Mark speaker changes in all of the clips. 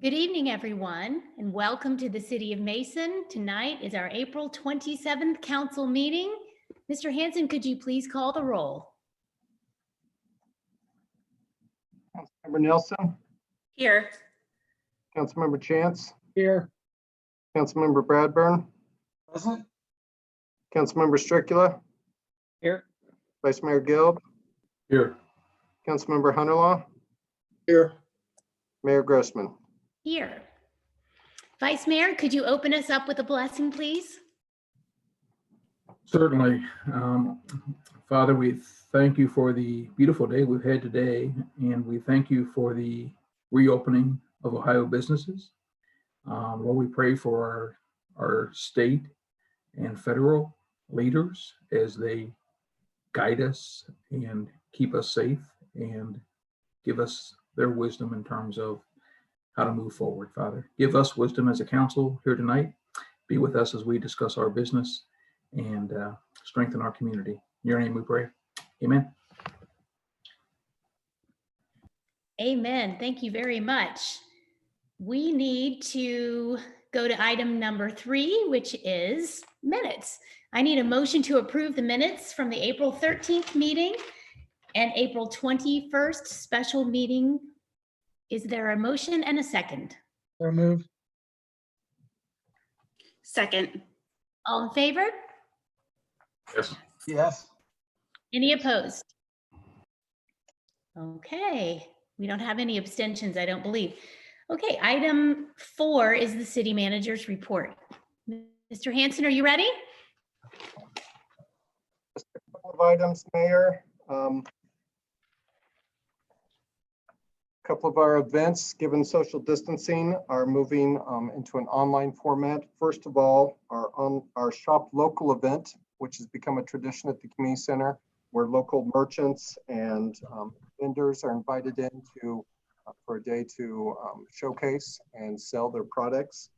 Speaker 1: Good evening, everyone, and welcome to the City of Mason. Tonight is our April 27th council meeting. Mr. Hanson, could you please call the roll?
Speaker 2: Councilmember Nelson.
Speaker 3: Here.
Speaker 2: Councilmember Chance.
Speaker 4: Here.
Speaker 2: Councilmember Bradburn.
Speaker 4: Present.
Speaker 2: Councilmember Stricula.
Speaker 4: Here.
Speaker 2: Vice Mayor Guild.
Speaker 4: Here.
Speaker 2: Councilmember Hunterlaw.
Speaker 4: Here.
Speaker 2: Mayor Grossman.
Speaker 1: Here. Vice Mayor, could you open us up with a blessing, please?
Speaker 4: Certainly. Father, we thank you for the beautiful day we've had today, and we thank you for the reopening of Ohio businesses. Lord, we pray for our state and federal leaders as they guide us and keep us safe and give us their wisdom in terms of how to move forward. Father, give us wisdom as a council here tonight. Be with us as we discuss our business and strengthen our community. In your name we pray. Amen.
Speaker 1: Amen. Thank you very much. We need to go to item number 3, which is minutes. I need a motion to approve the minutes from the April 13th meeting and April 21st special meeting. Is there a motion and a second?
Speaker 4: So moved.
Speaker 3: Second.
Speaker 1: All in favor?
Speaker 4: Yes. Yes.
Speaker 1: Any opposed? Okay, we don't have any abstentions, I don't believe. Okay, item 4 is the city manager's report. Mr. Hanson, are you ready?
Speaker 2: Just a couple of items, Mayor. A couple of our events, given social distancing, are moving into an online format. First of all, our Shop Local event, which has become a tradition at the community center, where local merchants and vendors are invited in for a day to showcase and sell their products.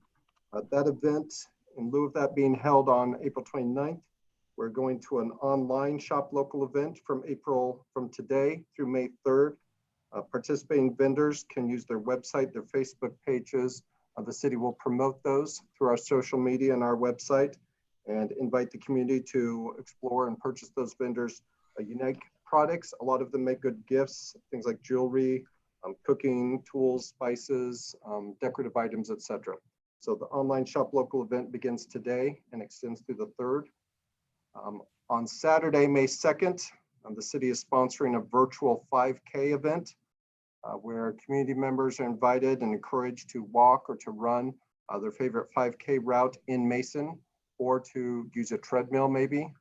Speaker 2: That event, in lieu of that being held on April 29th, we're going to an online Shop Local event from today through May 3rd. Participating vendors can use their website, their Facebook pages. The city will promote those through our social media and our website and invite the community to explore and purchase those vendors' unique products. A lot of them make good gifts, things like jewelry, cooking tools, spices, decorative items, etc. So the online Shop Local event begins today and extends through the 3rd. On Saturday, May 2nd, the city is sponsoring a virtual 5K event where community members are invited and encouraged to walk or to run their favorite 5K route in Mason, or to use a treadmill maybe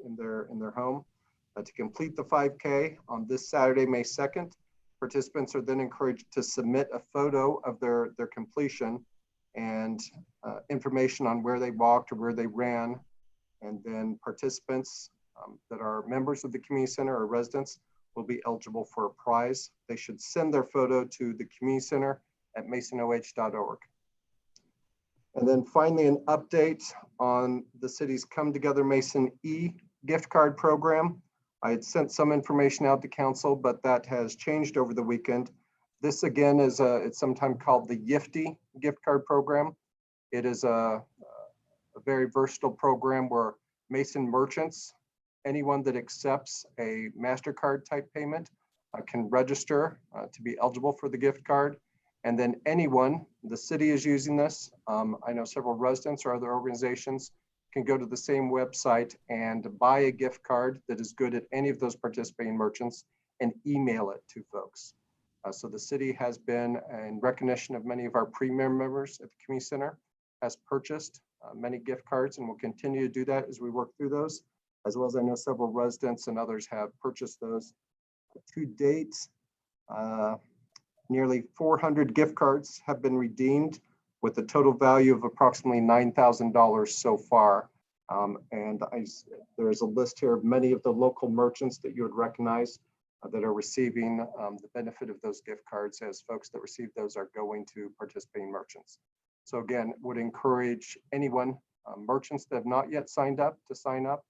Speaker 2: in their home. To complete the 5K on this Saturday, May 2nd, participants are then encouraged to submit a photo of their completion and information on where they walked or where they ran. And then participants that are members of the community center or residents will be eligible for a prize. They should send their photo to the community center at masonoh.org. And then finally, an update on the city's Come Together Mason gift card program. I had sent some information out to council, but that has changed over the weekend. This again is it's sometimes called the Yifty gift card program. It is a very versatile program where Mason merchants, anyone that accepts a MasterCard type payment can register to be eligible for the gift card. And then anyone, the city is using this. I know several residents or other organizations can go to the same website and buy a gift card that is good at any of those participating merchants and email it to folks. So the city has been, in recognition of many of our premier members at the community center, has purchased many gift cards and will continue to do that as we work through those, as well as I know several residents and others have purchased those. To date, nearly 400 gift cards have been redeemed with a total value of approximately $9,000 so far. There's a list here of many of the local merchants that you would recognize that are receiving the benefit of those gift cards, as folks that receive those are going to participating merchants. So again, would encourage anyone, merchants that have not yet signed up to sign up,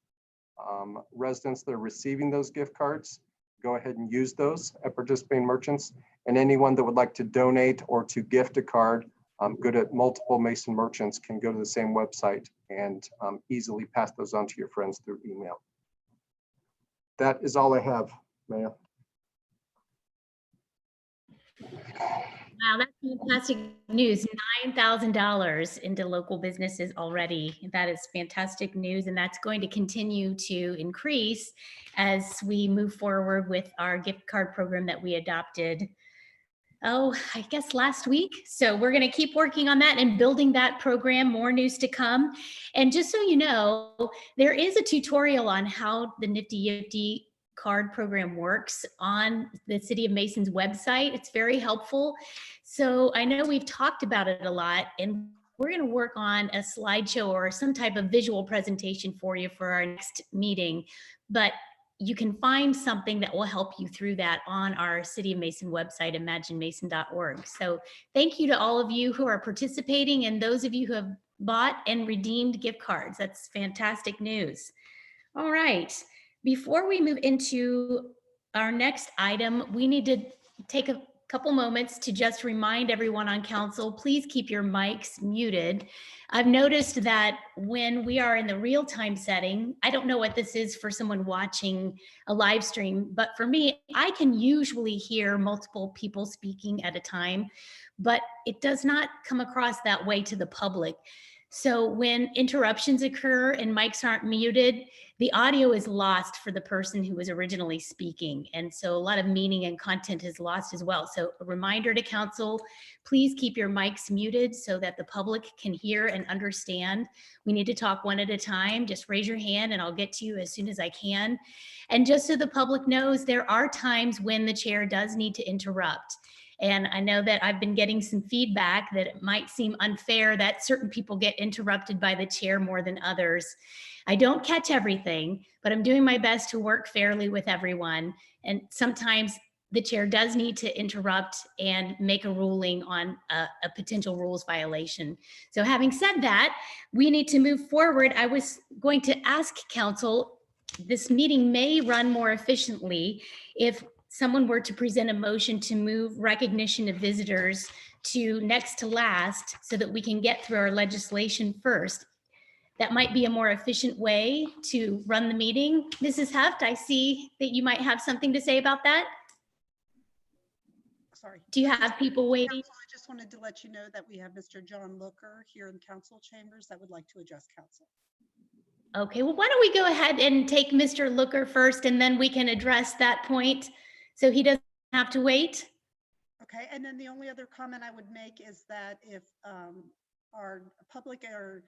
Speaker 2: residents that are receiving those gift cards go ahead and use those at participating merchants. And anyone that would like to donate or to gift a card, good at multiple Mason merchants can go to the same website and easily pass those on to your friends through email. That is all I have, Mayor.
Speaker 1: Wow, that's fantastic news. $9,000 into local businesses already. That is fantastic news, and that's going to continue to increase as we move forward with our gift card program that we adopted, I guess last week. So we're going to keep working on that and building that program. More news to come. And just so you know, there is a tutorial on how the Nifty Yifty card program works on the City of Mason's website. It's very helpful. So I know we've talked about it a lot, and we're going to work on a slideshow or some type of visual presentation for you for our next meeting. But you can find something that will help you through that on our City of Mason website, imaginemason.org. So thank you to all of you who are participating and those of you who have bought and redeemed gift cards. That's fantastic news. All right. Before we move into our next item, we need to take a couple moments to just remind everyone on council, please keep your mics muted. I've noticed that when we are in the real-time setting, I don't know what this is for someone watching a live stream, but for me, I can usually hear multiple people speaking at a time, but it does not come across that way to the public. So when interruptions occur and mics aren't muted, the audio is lost for the person who was originally speaking. And so a lot of meaning and content is lost as well. So a reminder to council, please keep your mics muted so that the public can hear and understand. We need to talk one at a time. Just raise your hand and I'll get to you as soon as I can. And just so the public knows, there are times when the chair does need to interrupt. And I know that I've been getting some feedback that it might seem unfair that certain people get interrupted by the chair more than others. I don't catch everything, but I'm doing my best to work fairly with everyone. And sometimes the chair does need to interrupt and make a ruling on a potential rules violation. So having said that, we need to move forward. I was going to ask council, this meeting may run more efficiently if someone were to present a motion to move recognition of visitors to next to last so that we can get through our legislation first. That might be a more efficient way to run the meeting. Mrs. Heft, I see that you might have something to say about that.
Speaker 5: Sorry.
Speaker 1: Do you have people waiting?
Speaker 5: Council, I just wanted to let you know that we have Mr. John Looker here in council chambers that would like to address council.
Speaker 1: Okay, well, why don't we go ahead and take Mr. Looker first, and then we can address that point so he doesn't have to wait.
Speaker 5: Okay, and then the only other comment I would make is that if our public are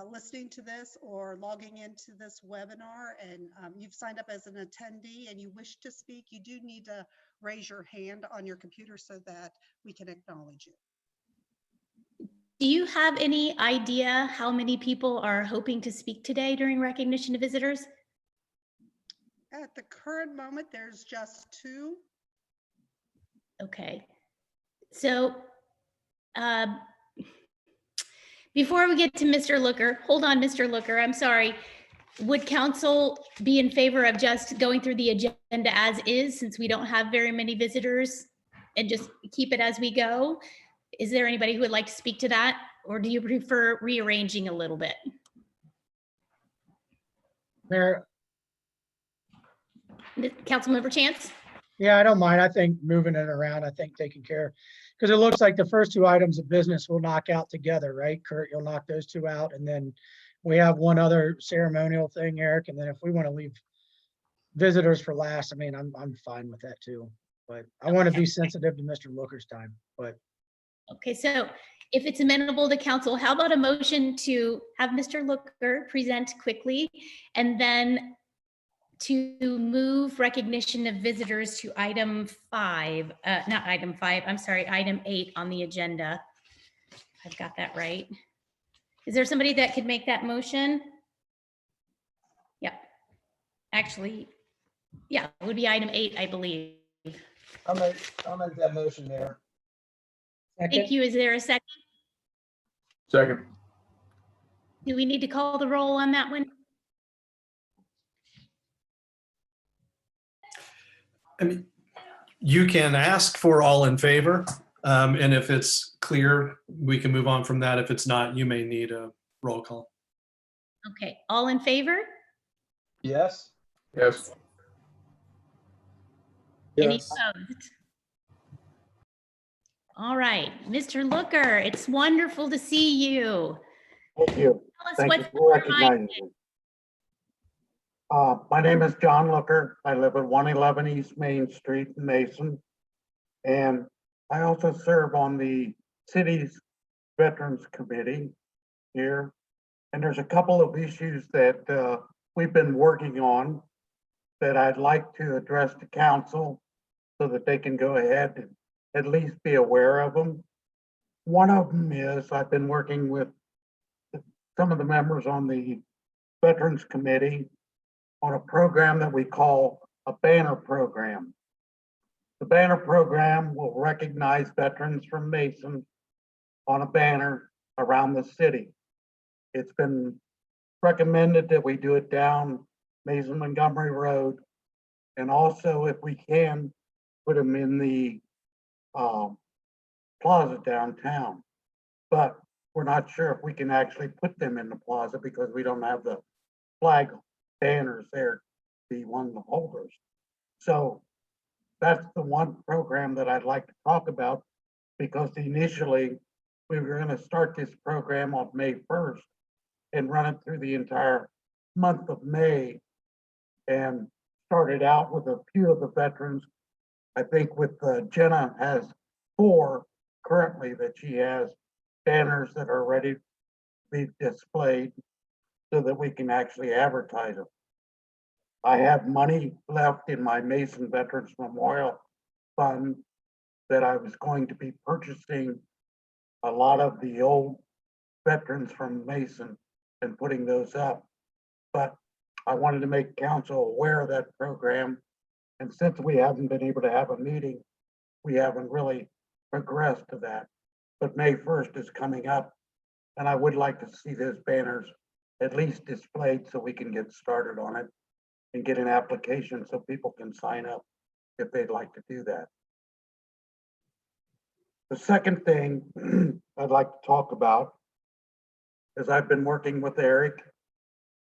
Speaker 5: listening to this or logging into this webinar and you've signed up as an attendee and you wish to speak, you do need to raise your hand on your computer so that we can acknowledge you.
Speaker 1: Do you have any idea how many people are hoping to speak today during recognition of visitors?
Speaker 5: At the current moment, there's just 2.
Speaker 1: Okay, so before we get to Mr. Looker, hold on, Mr. Looker, I'm sorry. Would council be in favor of just going through the agenda as is, since we don't have very many visitors, and just keep it as we go? Is there anybody who would like to speak to that, or do you prefer rearranging a little bit?
Speaker 6: Mayor,
Speaker 1: Councilmember Chance?
Speaker 6: yeah, I don't mind. I think moving it around, I think taking care, because it looks like the first 2 items of business will knock out together, right? Kurt, you'll knock those 2 out, and then we have one other ceremonial thing, Eric, and then if we want to leave visitors for last, I mean, I'm fine with that too. But I want to be sensitive to Mr. Looker's time, but.
Speaker 1: Okay, so if it's amenable to council, how about a motion to have Mr. Looker present quickly and then to move recognition of visitors to item 5, not item 5, I'm sorry, item 8 on the agenda. I've got that right. Is there somebody that could make that motion? Yep. Actually, yeah, it would be item 8, I believe.
Speaker 7: I'll make that motion there.
Speaker 1: Thank you. Is there a second?
Speaker 4: Second.
Speaker 1: Do we need to call the roll on that one?
Speaker 8: I mean, you can ask for all in favor. And if it's clear, we can move on from that. If it's not, you may need a roll call.
Speaker 1: Okay, all in favor?
Speaker 7: Yes.
Speaker 4: Yes.
Speaker 1: Any
Speaker 7: Yes.
Speaker 1: opposed? All right, Mr. Looker, it's wonderful to see you.
Speaker 9: Thank you.
Speaker 1: Tell us
Speaker 9: Thank you
Speaker 1: what's
Speaker 9: for
Speaker 1: on your mind.
Speaker 9: recognizing me. My name is John Looker. I live at 111 East Main Street in Mason. And I also serve on the city's Veterans Committee here. And there's a couple of issues that we've been working on that I'd like to address to council so that they can go ahead and at least be aware of them. One of them is I've been working with some of the members on the Veterans Committee on a program that we call a banner program. The banner program will recognize veterans from Mason on a banner around the city. It's been recommended that we do it down Mason Montgomery Road. And also, if we can, put them in the plaza downtown. But we're not sure if we can actually put them in the plaza because we don't have the flag banners there to be one of the holders. So that's the one program that I'd like to talk about, because initially we were going to start this program on May 1st and run it through the entire month of May, and started out with a few of the veterans. I think with Jenna has 4 currently that she has banners that are ready to be displayed so that we can actually advertise them. I have money left in my Mason Veterans Memorial Fund that I was going to be purchasing a lot of the old veterans from Mason and putting those up. But I wanted to make council aware of that program. And since we haven't been able to have a meeting, we haven't really progressed to that. But May 1st is coming up, and I would like to see those banners at least displayed so we can get started on it and get an application so people can sign up if they'd like to do that. The second thing I'd like to talk about is I've been working with Eric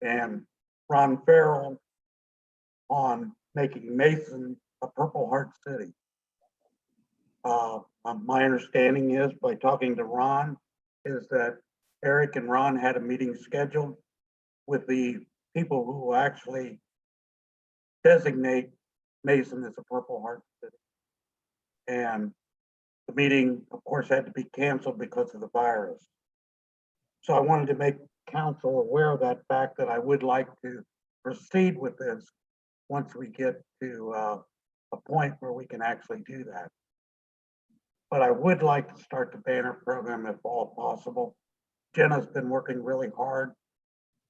Speaker 9: and Ron Farrell on making Mason a Purple Heart City. My understanding is, by talking to Ron, is that Eric and Ron had a meeting scheduled with the people who actually designate Mason as a Purple Heart City. And the meeting, of course, had to be canceled because of the virus. So I wanted to make council aware of that fact, that I would like to proceed with this once we get to a point where we can actually do that. But I would like to start the banner program if all possible. Jenna's been working really hard.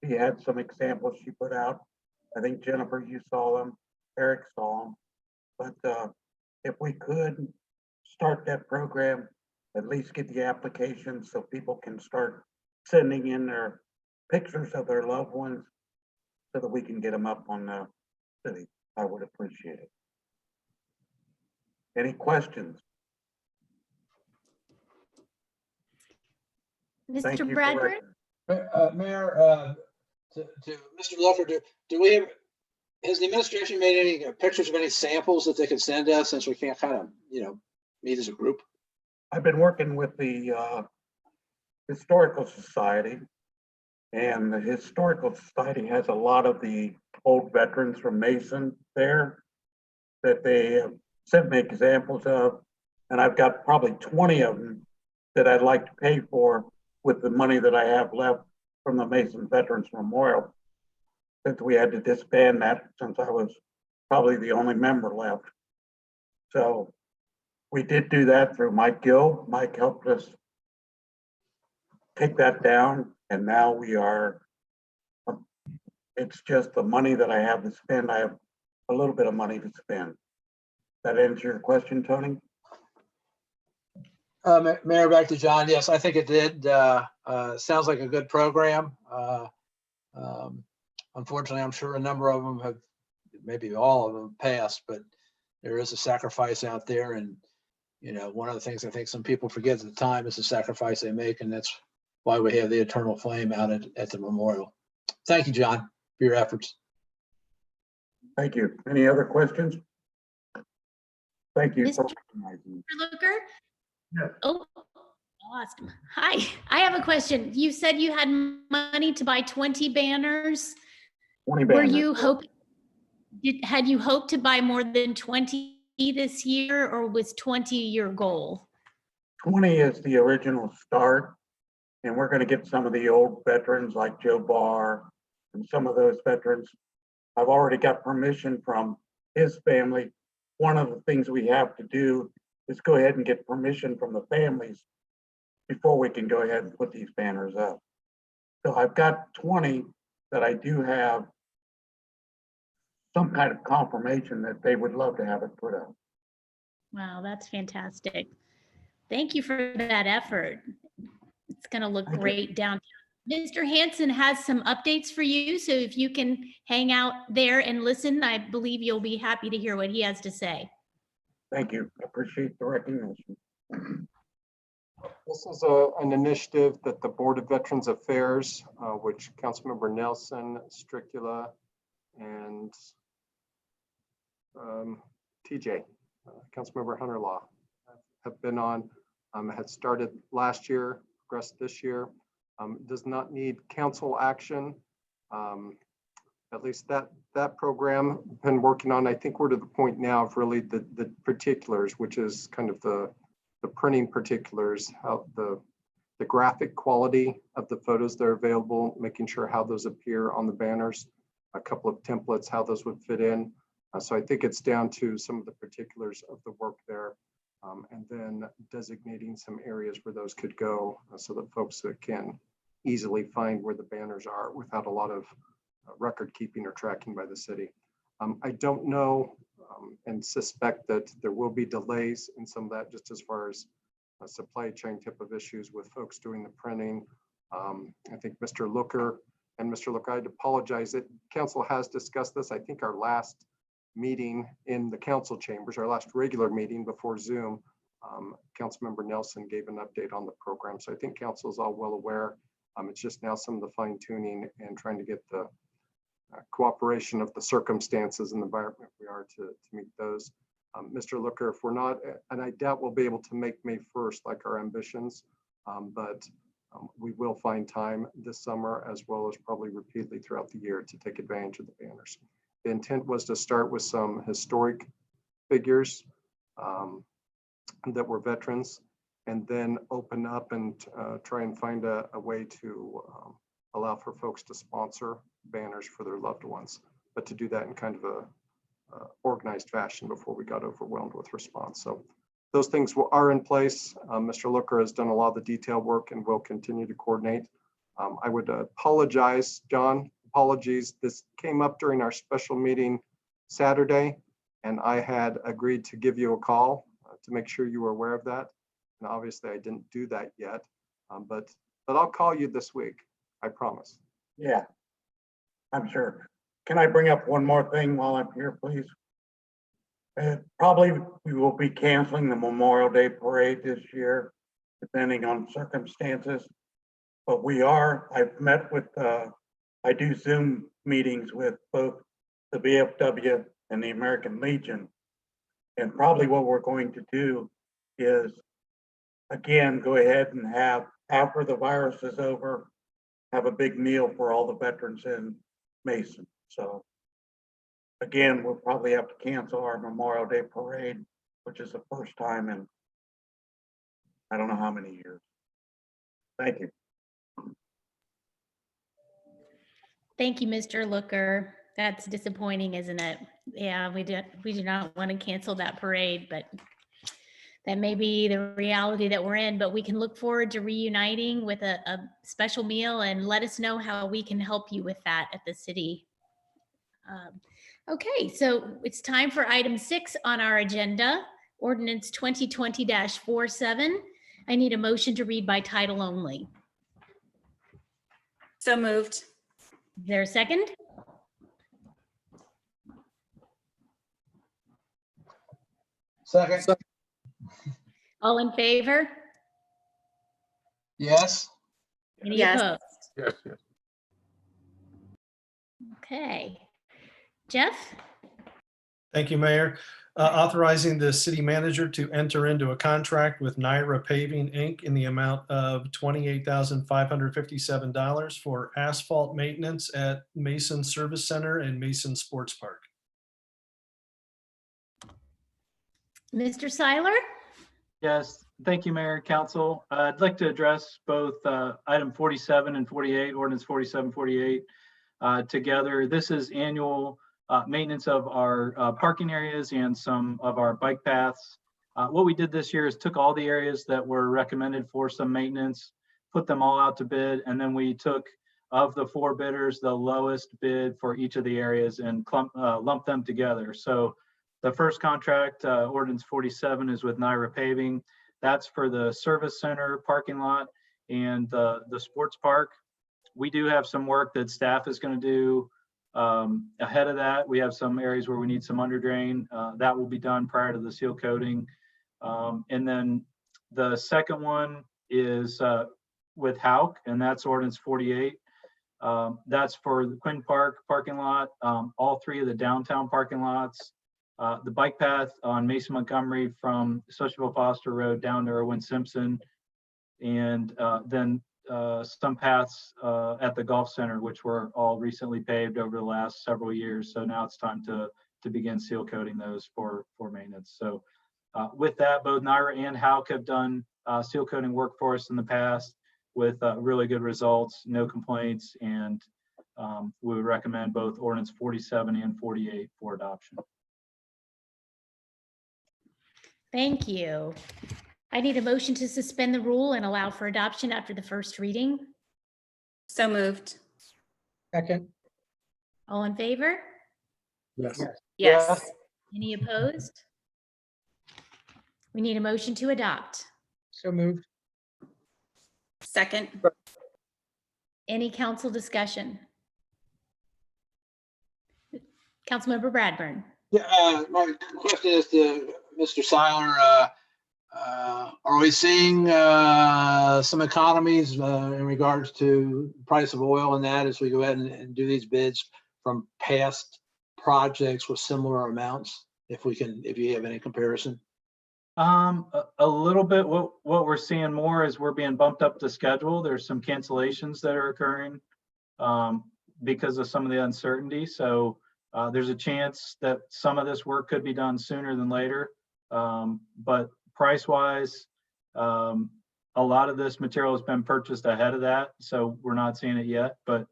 Speaker 9: She had some examples she put out. I think Jennifer, you saw them, Eric saw them. But if we could start that program, at least get the application so people can start sending in their pictures of their loved ones so that we can get them up on the city, I would appreciate it. Any questions? Thank you
Speaker 1: Mr.
Speaker 9: for
Speaker 1: Bradford?
Speaker 7: Mayor, to Mr. Luffer, do we have, has the administration made any pictures of any samples that they could send us, since we can't kind of, meet as a group?
Speaker 9: I've been working with the Historical Society, and the Historical Society has a lot of the old veterans from Mason there that they sent me examples of, and I've got probably 20 of them that I'd like to pay for with the money that I have left from the Mason Veterans Memorial, since we had to disband that since I was probably the only member left. So we did do that through Mike Gill. Mike helped us take that down, and now we are, it's just the money that I have to spend. I have a little bit of money to spend. That answer your question, Tony?
Speaker 7: Mayor, back to John. Yes, I think it did. Sounds like a good program. Unfortunately, I'm sure a number of them have, maybe all of them passed, but there is a sacrifice out there. And, you know, one of the things I think some people forget at the time is the sacrifice they make. And that's why we have the eternal flame out at the memorial. Thank you, John, for your efforts.
Speaker 9: Thank you. Any other questions? Thank you.
Speaker 1: Mr. Looker?
Speaker 9: Yeah.
Speaker 1: Oh, I lost him. Hi, I have a question. You said you had money to buy 20 banners.
Speaker 9: 20
Speaker 1: Were
Speaker 9: banners.
Speaker 1: you had you hoped to buy more than 20 this year, or was 20 your goal?
Speaker 9: 20 is the original start, and we're going to get some of the old veterans like Joe Barr and some of those veterans. I've already got permission from his family. One of the things we have to do is go ahead and get permission from the families before we can go ahead and put these banners up. So I've got 20 that I do have some kind of confirmation that they would love to have it put up.
Speaker 1: Wow, that's fantastic. Thank you for that effort. It's going to look
Speaker 9: Thank you.
Speaker 1: great downtown. Mr. Hanson has some updates for you, so if you can hang out there and listen, I believe you'll be happy to hear what he has to say.
Speaker 9: Thank you. I appreciate the recognition.
Speaker 2: This is an initiative that the Board of Veterans Affairs, which Councilmember Nelson, Stricula, and TJ, Councilmember Hunter Law, have been on, had started last year, progressed this year. Does not need council action. At least that program been working on. I think we're to the point now of really the particulars, which is kind of the printing particulars, how the graphic quality of the photos that are available, making sure how those appear on the banners, a couple of templates, how those would fit in. So I think it's down to some of the particulars of the work there, and then designating some areas where those could go so that folks can easily find where the banners are without a lot of record keeping or tracking by the city. I don't know and suspect that there will be delays in some of that, just as far as supply chain type of issues with folks doing the printing. I think Mr. Looker and Mr. Looker, I'd apologize that council has discussed this. I think our last meeting in the council chambers, our last regular meeting before Zoom, Councilmember Nelson gave an update on the program. So I think council is all well aware. It's just now some of the fine tuning and trying to get the cooperation of the circumstances and the environment we are to meet those. Mr. Looker, if we're not, and I doubt we'll be able to make May 1st like our ambitions, but we will find time this summer as well as probably repeatedly throughout the year to take advantage of the banners. The intent was to start with some historic figures that were veterans, and then open up and try and find a way to allow for folks to sponsor banners for their loved ones, but to do that in kind of a organized fashion before we got overwhelmed with response. So those things are in place. Mr. Looker has done a lot of the detail work and will continue to coordinate. I would apologize, John, apologies. This came up during our special meeting Saturday, and I had agreed to give you a call to make sure you were aware of that. And obviously I didn't do that yet, but I'll call you this week, I promise.
Speaker 9: Yeah, I'm sure. Can I bring up one more thing while I'm here, please? Probably we will be canceling the Memorial Day parade this year, depending on circumstances. But I've met with, I do Zoom meetings with both the VFW and the American Legion. And probably what we're going to do is, again, go ahead and have, after the virus is over, have a big meal for all the veterans in Mason. So again, we'll probably have to cancel our Memorial Day parade, which is the first time in I don't know how many years. Thank you.
Speaker 1: Thank you, Mr. Looker. That's disappointing, isn't it? Yeah, we do not want to cancel that parade, but that may be the reality that we're in, but we can look forward to reuniting with a special meal, and let us know how we can help you with that at the city. Okay, so it's time for item 6 on our agenda, Ordinance 2020-47. I need a motion to read by title only.
Speaker 3: So moved.
Speaker 1: Is there a second?
Speaker 7: Second.
Speaker 1: All in favor?
Speaker 7: Yes.
Speaker 1: Any
Speaker 3: Yes.
Speaker 1: opposed?
Speaker 4: Yes, yes.
Speaker 1: Okay. Jeff?
Speaker 8: Thank you, Mayor. Authorizing the city manager to enter into a contract with Naira Paving, Inc. in the amount of $28,557 for asphalt maintenance at Mason Service Center and Mason Sports Park.
Speaker 1: Mr. Seiler?
Speaker 10: Yes, thank you, Mayor and Council. I'd like to address both item 47 and 48, ordinance 47, 48 together. This is annual maintenance of our parking areas and some of our bike paths. What we did this year is took all the areas that were recommended for some maintenance, put them all out to bid, and then we took, of the 4 bidders, the lowest bid for each of the areas and lumped them together. So the first contract, ordinance 47, is with Naira Paving. That's for the service center parking lot and the sports park. We do have some work that staff is going to do ahead of that. We have some areas where we need some under drain. That will be done prior to the seal coating. And then the second one is with Hauk, and that's ordinance 48. That's for the Quinn Park parking lot, all 3 of the downtown parking lots, the bike path on Mason Montgomery from Sociable Foster Road down to Irwin Simpson, and then some paths at the golf center, which were all recently paved over the last several years. So now it's time to begin seal coating those for maintenance. So with that, both Naira and Hauk have done seal coating work for us in the past with really good results, no complaints, and we would recommend both ordinance 47 and 48 for adoption.
Speaker 1: Thank you. I need a motion to suspend the rule and allow for adoption after the first reading.
Speaker 3: So moved.
Speaker 6: Second.
Speaker 1: All in favor?
Speaker 4: Yes.
Speaker 3: Yes.
Speaker 1: Any opposed? We need a motion to adopt.
Speaker 6: So moved.
Speaker 3: Second.
Speaker 1: Any council discussion? Councilmember Bradburn.
Speaker 7: Yeah, my question is to Mr. Seiler. Are we seeing some economies in regards to price of oil and that as we go ahead and do these bids from past projects with similar amounts? If you have any comparison.
Speaker 10: A little bit. What we're seeing more is we're being bumped up to schedule. There's some cancellations that are occurring because of some of the uncertainty. So there's a chance that some of this work could be done sooner than later. But price-wise, a lot of this material has been purchased ahead of that, so we're not seeing it yet. But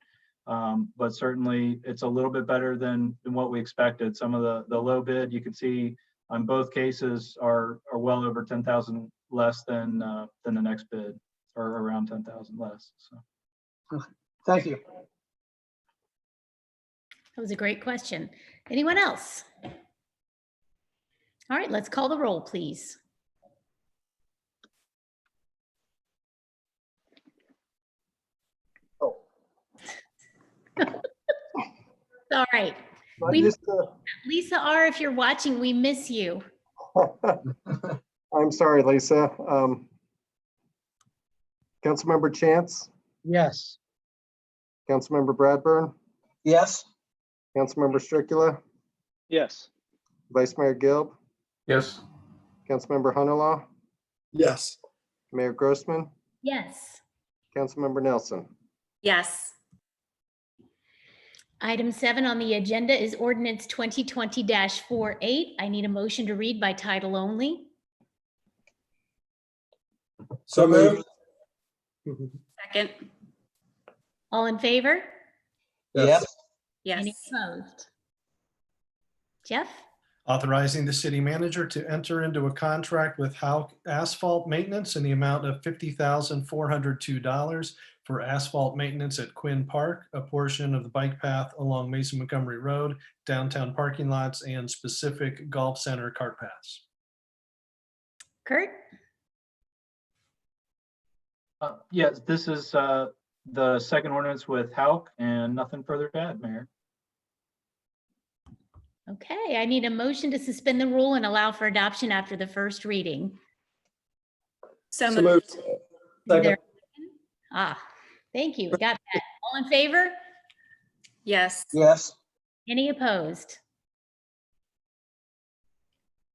Speaker 10: certainly, it's a little bit better than what we expected. Some of the low bid you can see on both cases are well over 10,000 less than the next bid, or around 10,000 less. So.
Speaker 7: Thank you.
Speaker 1: That was a great question. Anyone else? All right, let's call the roll, please.
Speaker 2: Oh.
Speaker 1: All right. Lisa R., if you're watching, we miss you.
Speaker 2: I'm sorry, Lisa. Councilmember Chance,
Speaker 6: Yes.
Speaker 2: Councilmember Bradburn,
Speaker 7: Yes.
Speaker 2: Councilmember Stricula,
Speaker 11: Yes.
Speaker 2: Vice Mayor Gilb,
Speaker 4: Yes.
Speaker 2: Councilmember Hunterlaw,
Speaker 11: Yes.
Speaker 2: Mayor Grossman,
Speaker 1: Yes.
Speaker 2: Councilmember Nelson.
Speaker 3: Yes.
Speaker 1: Item 7 on the agenda is ordinance 2020-48. I need a motion to read by title only.
Speaker 11: So moved.
Speaker 3: Second.
Speaker 1: All in favor?
Speaker 7: Yes.
Speaker 1: Any
Speaker 3: Yes.
Speaker 1: opposed? Jeff?
Speaker 8: Authorizing the city manager to enter into a contract with Hauk Asphalt Maintenance in the amount of $50,402 for asphalt maintenance at Quinn Park, a portion of the bike path along Mason Montgomery Road, downtown parking lots, and specific golf center cart paths.
Speaker 1: Kurt?
Speaker 10: Yes, this is the second ordinance with Hauk, and nothing further to add, Mayor.
Speaker 1: Okay, I need a motion to suspend the rule and allow for adoption after the first reading.
Speaker 3: So
Speaker 11: So
Speaker 3: moved.
Speaker 11: moved.
Speaker 1: Is there-
Speaker 11: Second.
Speaker 1: Thank you. We got that. All in favor?
Speaker 3: Yes.
Speaker 7: Yes.
Speaker 1: Any opposed?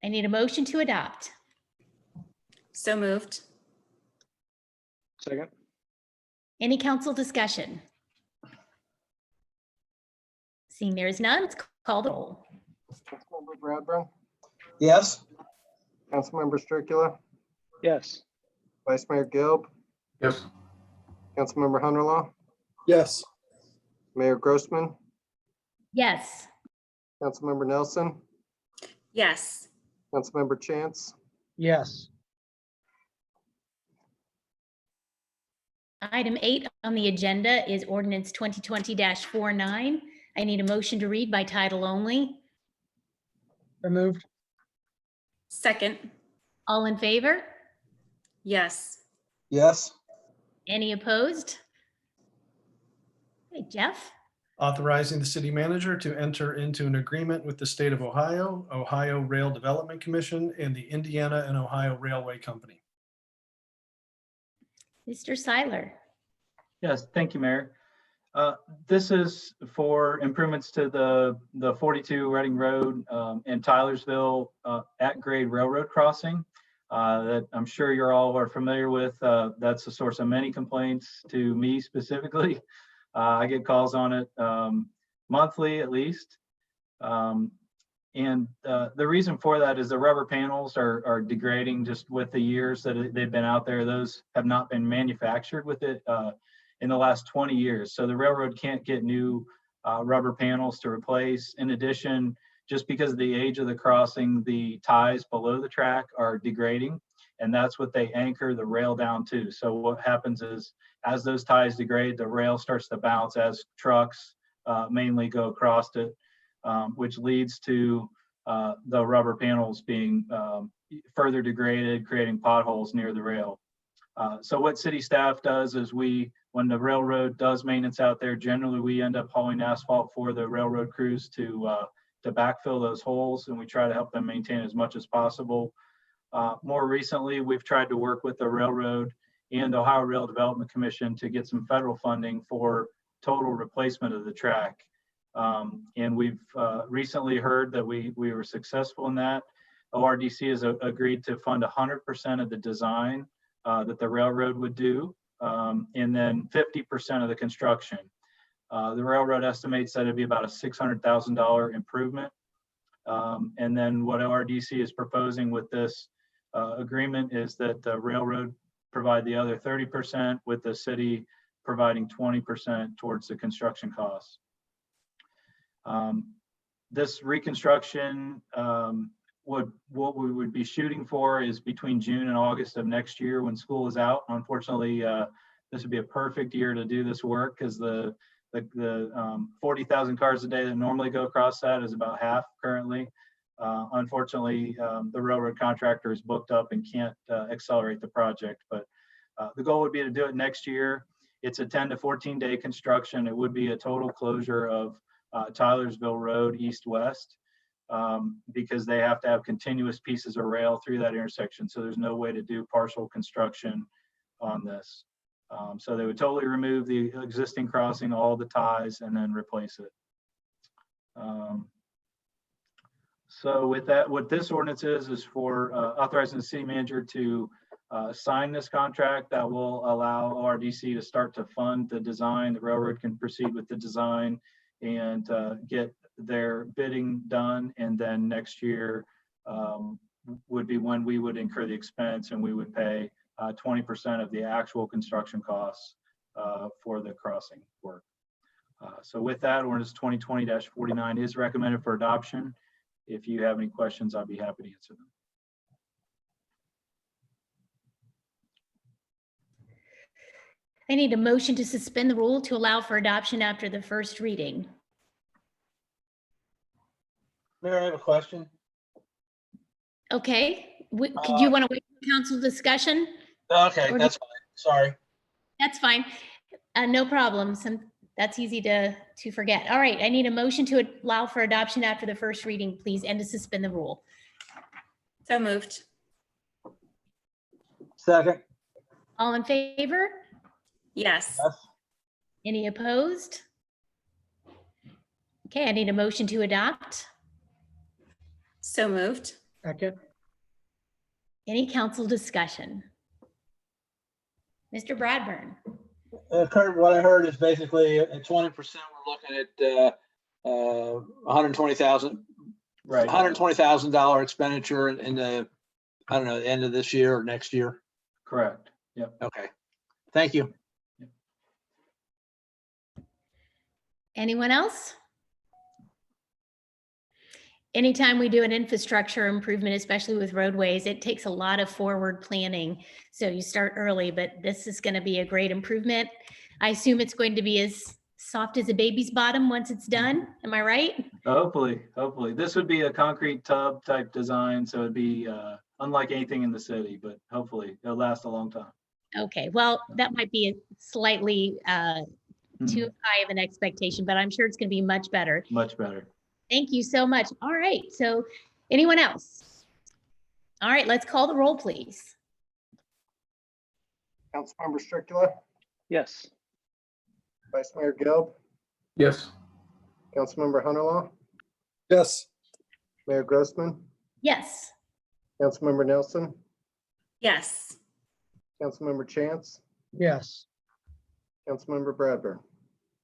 Speaker 1: I need a motion to adopt.
Speaker 3: So moved.
Speaker 11: Second.
Speaker 1: Any council discussion? Seeing there is none, let's call the roll.
Speaker 2: Councilmember Bradburn,
Speaker 7: Yes.
Speaker 2: Councilmember Stricula,
Speaker 11: Yes.
Speaker 2: Vice Mayor Gilb,
Speaker 4: Yes.
Speaker 2: Councilmember Hunterlaw,
Speaker 11: Yes.
Speaker 2: Mayor Grossman,
Speaker 1: Yes.
Speaker 2: Councilmember Nelson,
Speaker 3: Yes.
Speaker 2: Councilmember Chance,
Speaker 6: Yes.
Speaker 1: Item 8 on the agenda is Ordinance 2020-49. I need a motion to read by title only.
Speaker 6: Removed.
Speaker 3: Second.
Speaker 1: All in favor?
Speaker 3: Yes.
Speaker 7: Yes.
Speaker 1: Any opposed? Hey, Jeff?
Speaker 8: Authorizing the city manager to enter into an agreement with the state of Ohio, Ohio Rail Development Commission, and the Indiana and Ohio Railway Company.
Speaker 1: Mr. Seiler?
Speaker 10: Yes, thank you, Mayor. This is for improvements to the 42 Reading Road and Tylersville at-grade railroad crossing that I'm sure you're all are familiar with. That's the source of many complaints to me specifically. I get calls on it monthly at least. And the reason for that is the rubber panels are degrading just with the years that they've been out there. Those have not been manufactured with it in the last 20 years. So the railroad can't get new rubber panels to replace. In addition, just because of the age of the crossing, the ties below the track are degrading, and that's what they anchor the rail down to. So what happens is, as those ties degrade, the rail starts to bounce as trucks mainly go across it, which leads to the rubber panels being further degraded, creating potholes near the rail. So what city staff does is when the railroad does maintenance out there, generally we end up hauling asphalt for the railroad crews to backfill those holes, and we try to help them maintain as much as possible. More recently, we've tried to work with the railroad and Ohio Rail Development Commission to get some federal funding for total replacement of the track. And we've recently heard that we were successful in that. ORDC has agreed to fund 100% of the design that the railroad would do, and then 50% of the construction. The railroad estimates that it'd be about a $600,000 improvement. And then what ORDC is proposing with this agreement is that the railroad provide the other 30%, with the city providing 20% towards the construction costs. This reconstruction, what we would be shooting for is between June and August of next year when school is out. Unfortunately, this would be a perfect year to do this work because the 40,000 cars a day that normally go across that is about half currently. Unfortunately, the railroad contractor is booked up and can't accelerate the project, but the goal would be to do it next year. It's a 10 to 14 day construction. It would be a total closure of Tylersville Road east-west because they have to have continuous pieces of rail through that intersection. So there's no way to do partial construction on this. So they would totally remove the existing crossing, all the ties, and then replace it. So with that, what this ordinance is for authorizing the city manager to sign this contract that will allow ORDC to start to fund the design. The railroad can proceed with the design and get their bidding done. And then next year would be when we would incur the expense and we would pay 20% of the actual construction costs for the crossing work. So with that, ordinance 2020-49 is recommended for adoption. If you have any questions, I'd be happy to answer them.
Speaker 1: I need a motion to suspend the rule to allow for adoption after the first reading.
Speaker 7: Mayor, I have a question.
Speaker 1: Okay, could you want to wait for council discussion?
Speaker 7: Okay,
Speaker 1: Or-
Speaker 7: that's fine. Sorry.
Speaker 1: That's fine. No problems. That's easy to forget. All right, I need a motion to allow for adoption after the first reading, please, and to suspend the rule.
Speaker 3: So moved.
Speaker 7: Second.
Speaker 1: All in favor?
Speaker 3: Yes.
Speaker 1: Any opposed? Okay, I need a motion to adopt.
Speaker 3: So moved.
Speaker 6: Second.
Speaker 1: Any council discussion? Mr. Bradburn?
Speaker 7: Kurt, what I heard is basically at 20%, we're looking at $120,000.
Speaker 10: Right.
Speaker 7: $120,000 expenditure in the, I don't know, the end of this year or next year.
Speaker 10: Correct. Yep.
Speaker 7: Okay. Thank you.
Speaker 1: Anyone else? Anytime we do an infrastructure improvement, especially with roadways, it takes a lot of forward planning. So you start early, but this is going to be a great improvement. I assume it's going to be as soft as a baby's bottom once it's done. Am I right?
Speaker 10: Hopefully. This would be a concrete tub type design, so it'd be unlike anything in the city, but hopefully it'll last a long time.
Speaker 1: Okay, well, that might be a slightly too high of an expectation, but I'm sure it's going to be much better.
Speaker 10: Much better.
Speaker 1: Thank you so much. All right, so anyone else? All right, let's call the roll, please.
Speaker 2: Councilmember Stricula,
Speaker 11: Yes.
Speaker 2: Vice Mayor Gelb,
Speaker 4: Yes.
Speaker 2: Councilmember Hunterlaw,
Speaker 11: Yes.
Speaker 2: Mayor Grossman,
Speaker 1: Yes.
Speaker 2: Councilmember Nelson,
Speaker 3: Yes.
Speaker 2: Councilmember Chance,
Speaker 6: Yes.
Speaker 2: Councilmember Bradburn.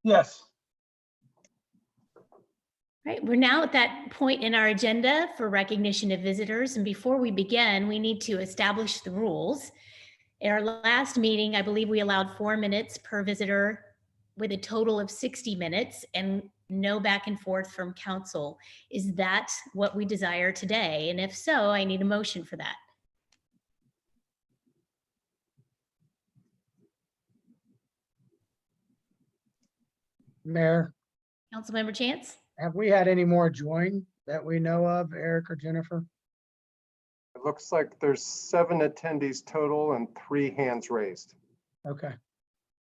Speaker 7: Yes.
Speaker 1: Right, we're now at that point in our agenda for recognition of visitors. And before we begin, we need to establish the rules. In our last meeting, I believe we allowed 4 minutes per visitor with a total of 60 minutes and no back and forth from council. Is that what we desire today? And if so, I need a motion for that.
Speaker 6: Mayor,
Speaker 1: Councilmember Chance?
Speaker 6: have we had any more join that we know of, Eric or Jennifer?
Speaker 2: It looks like there's 7 attendees total and 3 hands raised.
Speaker 6: Okay.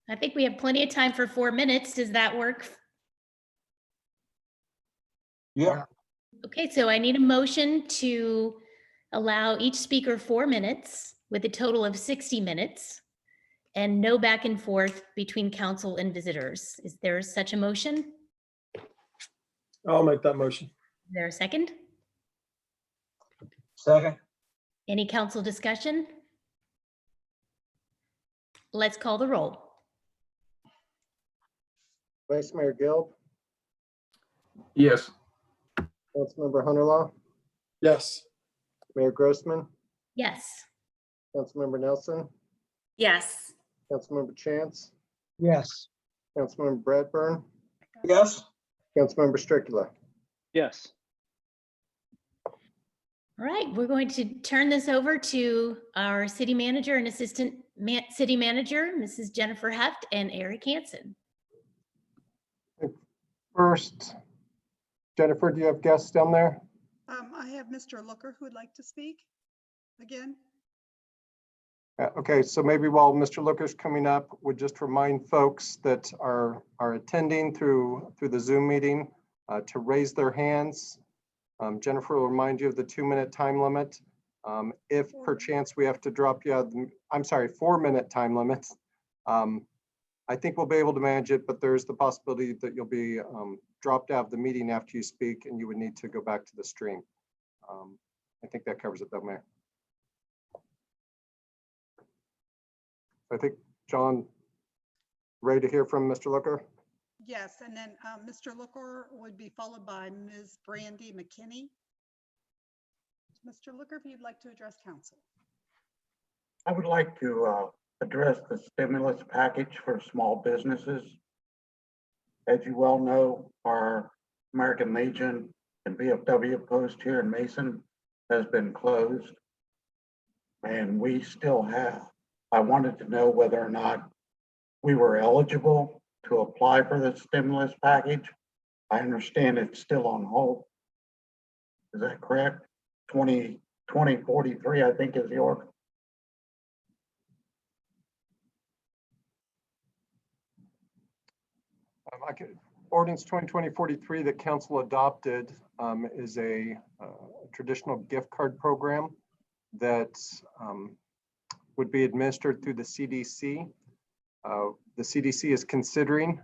Speaker 1: I think we have plenty of time for 4 minutes. Does that work?
Speaker 7: Yeah.
Speaker 1: Okay, so I need a motion to allow each speaker 4 minutes with a total of 60 minutes and no back and forth between council and visitors. Is there such a motion?
Speaker 11: I'll make that motion.
Speaker 1: Is there a second?
Speaker 7: Second.
Speaker 1: Any council discussion? Let's call the roll.
Speaker 2: Vice Mayor Gelb,
Speaker 4: Yes.
Speaker 2: Councilmember Hunterlaw,
Speaker 11: Yes.
Speaker 2: Mayor Grossman,
Speaker 1: Yes.
Speaker 2: Councilmember Nelson,
Speaker 3: Yes.
Speaker 2: Councilmember Chance,
Speaker 6: Yes.
Speaker 2: Councilmember Bradburn,
Speaker 7: Yes.
Speaker 2: Councilmember Stricula.
Speaker 11: Yes.
Speaker 1: All right, we're going to turn this over to our city manager and assistant city manager, Mrs. Jennifer Heft and Eric Hansen.
Speaker 2: First, Jennifer, do you have guests down there?
Speaker 5: I have Mr. Looker who would like to speak again.
Speaker 2: Okay, so maybe while Mr. Looker's coming up, would just remind folks that are attending through the Zoom meeting to raise their hands. Jennifer will remind you of the 2-minute time limit. If perchance we have to drop you out, I'm sorry, 4-minute time limit. I think we'll be able to manage it, but there's the possibility that you'll be dropped out of the meeting after you speak and you would need to go back to the stream. I think that covers it though, Mayor. I think, John, ready to hear from Mr. Looker?
Speaker 5: Yes, and then Mr. Looker would be followed by Ms. Brandy McKinney. Mr. Looker, if you'd like to address council.
Speaker 9: I would like to address the stimulus package for small businesses. As you well know, our American Legion and VFW post here in Mason has been closed. And we still have. I wanted to know whether or not we were eligible to apply for the stimulus package. I understand it's still on hold. Is that correct? 2043, I think is the order.
Speaker 2: Ordinance 2020-43 that council adopted is a traditional gift card program that would be administered through the CDC. The CDC is considering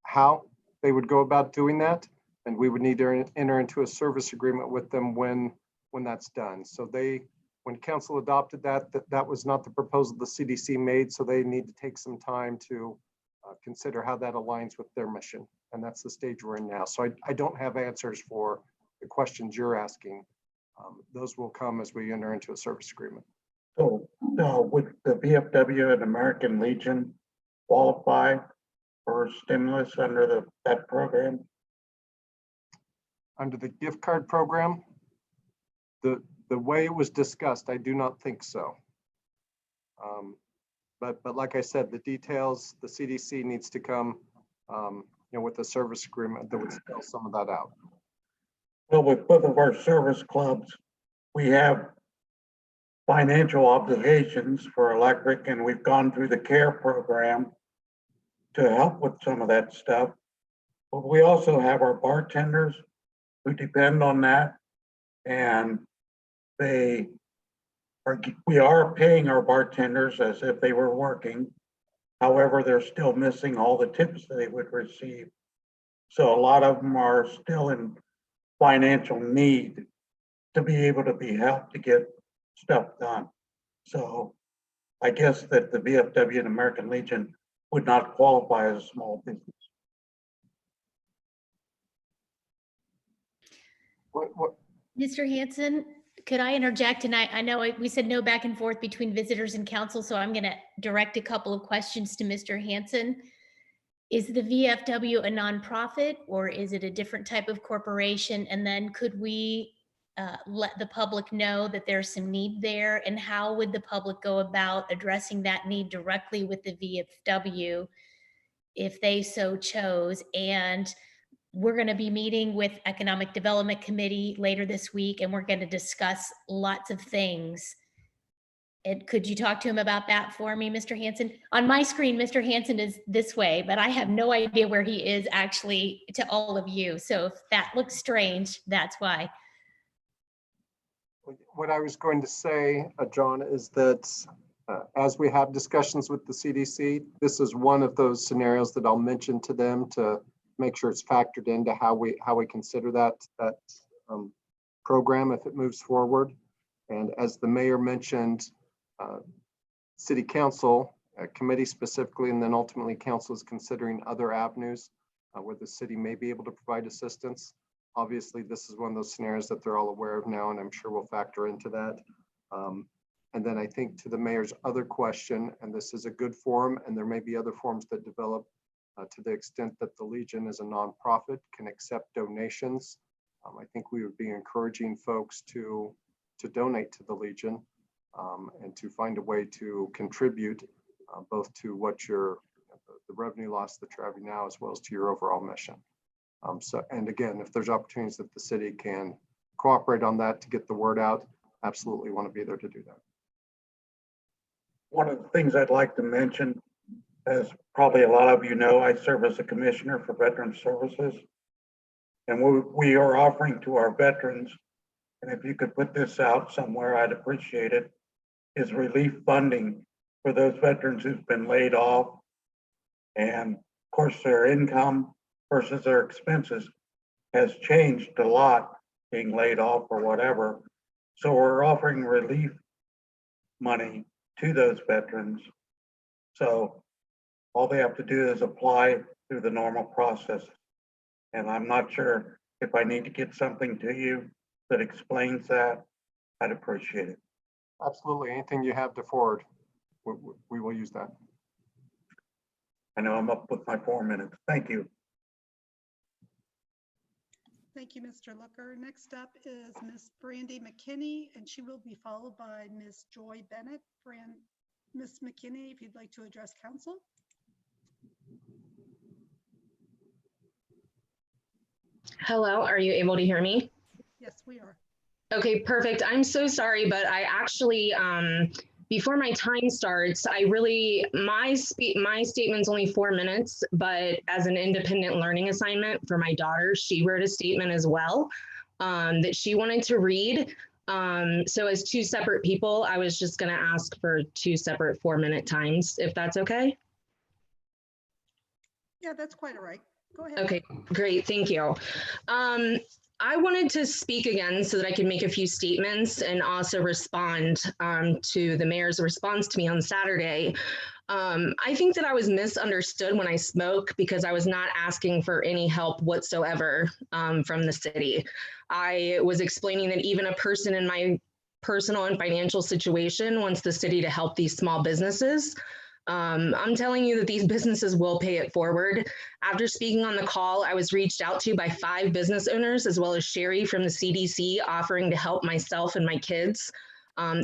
Speaker 2: how they would go about doing that, and we would need to enter into a service agreement with them when that's done. So when council adopted that was not the proposal the CDC made, so they need to take some time to consider how that aligns with their mission. And that's the stage we're in now. So I don't have answers for the questions you're asking. Those will come as we enter into a service agreement.
Speaker 9: So would the VFW and American Legion qualify for stimulus under that program?
Speaker 2: Under the gift card program, the way it was discussed, I do not think so. But like I said, the details, the CDC needs to come with a service agreement that would spell some of that out.
Speaker 9: Well, with both of our service clubs, we have financial obligations for electric, and we've gone through the CARE program to help with some of that stuff. But we also have our bartenders who depend on that, and we are paying our bartenders as if they were working. However, they're still missing all the tips that they would receive. So a lot of them are still in financial need to be able to be helped to get stuff done. So I guess that the VFW and American Legion would not qualify as a small business.
Speaker 1: Mr. Hanson, could I interject? And I know we said no back and forth between visitors and council, so I'm going to direct a couple of questions to Mr. Hanson. Is the VFW a nonprofit, or is it a different type of corporation? And then could we let the public know that there's some need there? And how would the public go about addressing that need directly with the VFW if they so chose? And we're going to be meeting with Economic Development Committee later this week, and we're going to discuss lots of things. And could you talk to him about that for me, Mr. Hanson? On my screen, Mr. Hanson is this way, but I have no idea where he is actually to all of you. So if that looks strange, that's why.
Speaker 2: What I was going to say, John, is that as we have discussions with the CDC, this is one of those scenarios that I'll mention to them to make sure it's factored into how we consider that program if it moves forward. And as the mayor mentioned, city council, committee specifically, and then ultimately council is considering other avenues where the city may be able to provide assistance. Obviously, this is one of those scenarios that they're all aware of now, and I'm sure we'll factor into that. And then I think to the mayor's other question, and this is a good forum, and there may be other forums that develop to the extent that the Legion as a nonprofit can accept donations. I think we would be encouraging folks to donate to the Legion and to find a way to contribute both to what the revenue loss that you're having now, as well as to your overall mission. And again, if there's opportunities that the city can cooperate on that to get the word out, absolutely want to be there to do that.
Speaker 9: One of the things I'd like to mention, as probably a lot of you know, I serve as a commissioner for Veteran Services. And we are offering to our veterans, and if you could put this out somewhere, I'd appreciate it, is relief funding for those veterans who've been laid off. And of course, their income versus their expenses has changed a lot, being laid off or whatever. So we're offering relief money to those veterans. So all they have to do is apply through the normal process. And I'm not sure if I need to get something to you that explains that. I'd appreciate it.
Speaker 2: Absolutely. Anything you have to forward, we will use that.
Speaker 9: I know I'm up with my 4 minutes. Thank you.
Speaker 5: Thank you, Mr. Looker. Next up is Miss Brandy McKinney, and she will be followed by Miss Joy Bennett. Miss McKinney, if you'd like to address council.
Speaker 12: Hello, are you able to hear me?
Speaker 5: Yes, we are.
Speaker 12: Okay, perfect. I'm so sorry, but I actually, before my time starts, my statement's only 4 minutes, but as an independent learning assignment for my daughter, she wrote a statement as well that she wanted to read. So as 2 separate people, I was just going to ask for 2 separate 4-minute times, if that's okay.
Speaker 5: Yeah, that's quite all right. Go ahead.
Speaker 12: Okay, great, thank you. I wanted to speak again so that I could make a few statements and also respond to the mayor's response to me on Saturday. I think that I was misunderstood when I spoke because I was not asking for any help whatsoever from the city. I was explaining that even a person in my personal and financial situation wants the city to help these small businesses. I'm telling you that these businesses will pay it forward. After speaking on the call, I was reached out to by 5 business owners, as well as Sherry from the CDC, offering to help myself and my kids.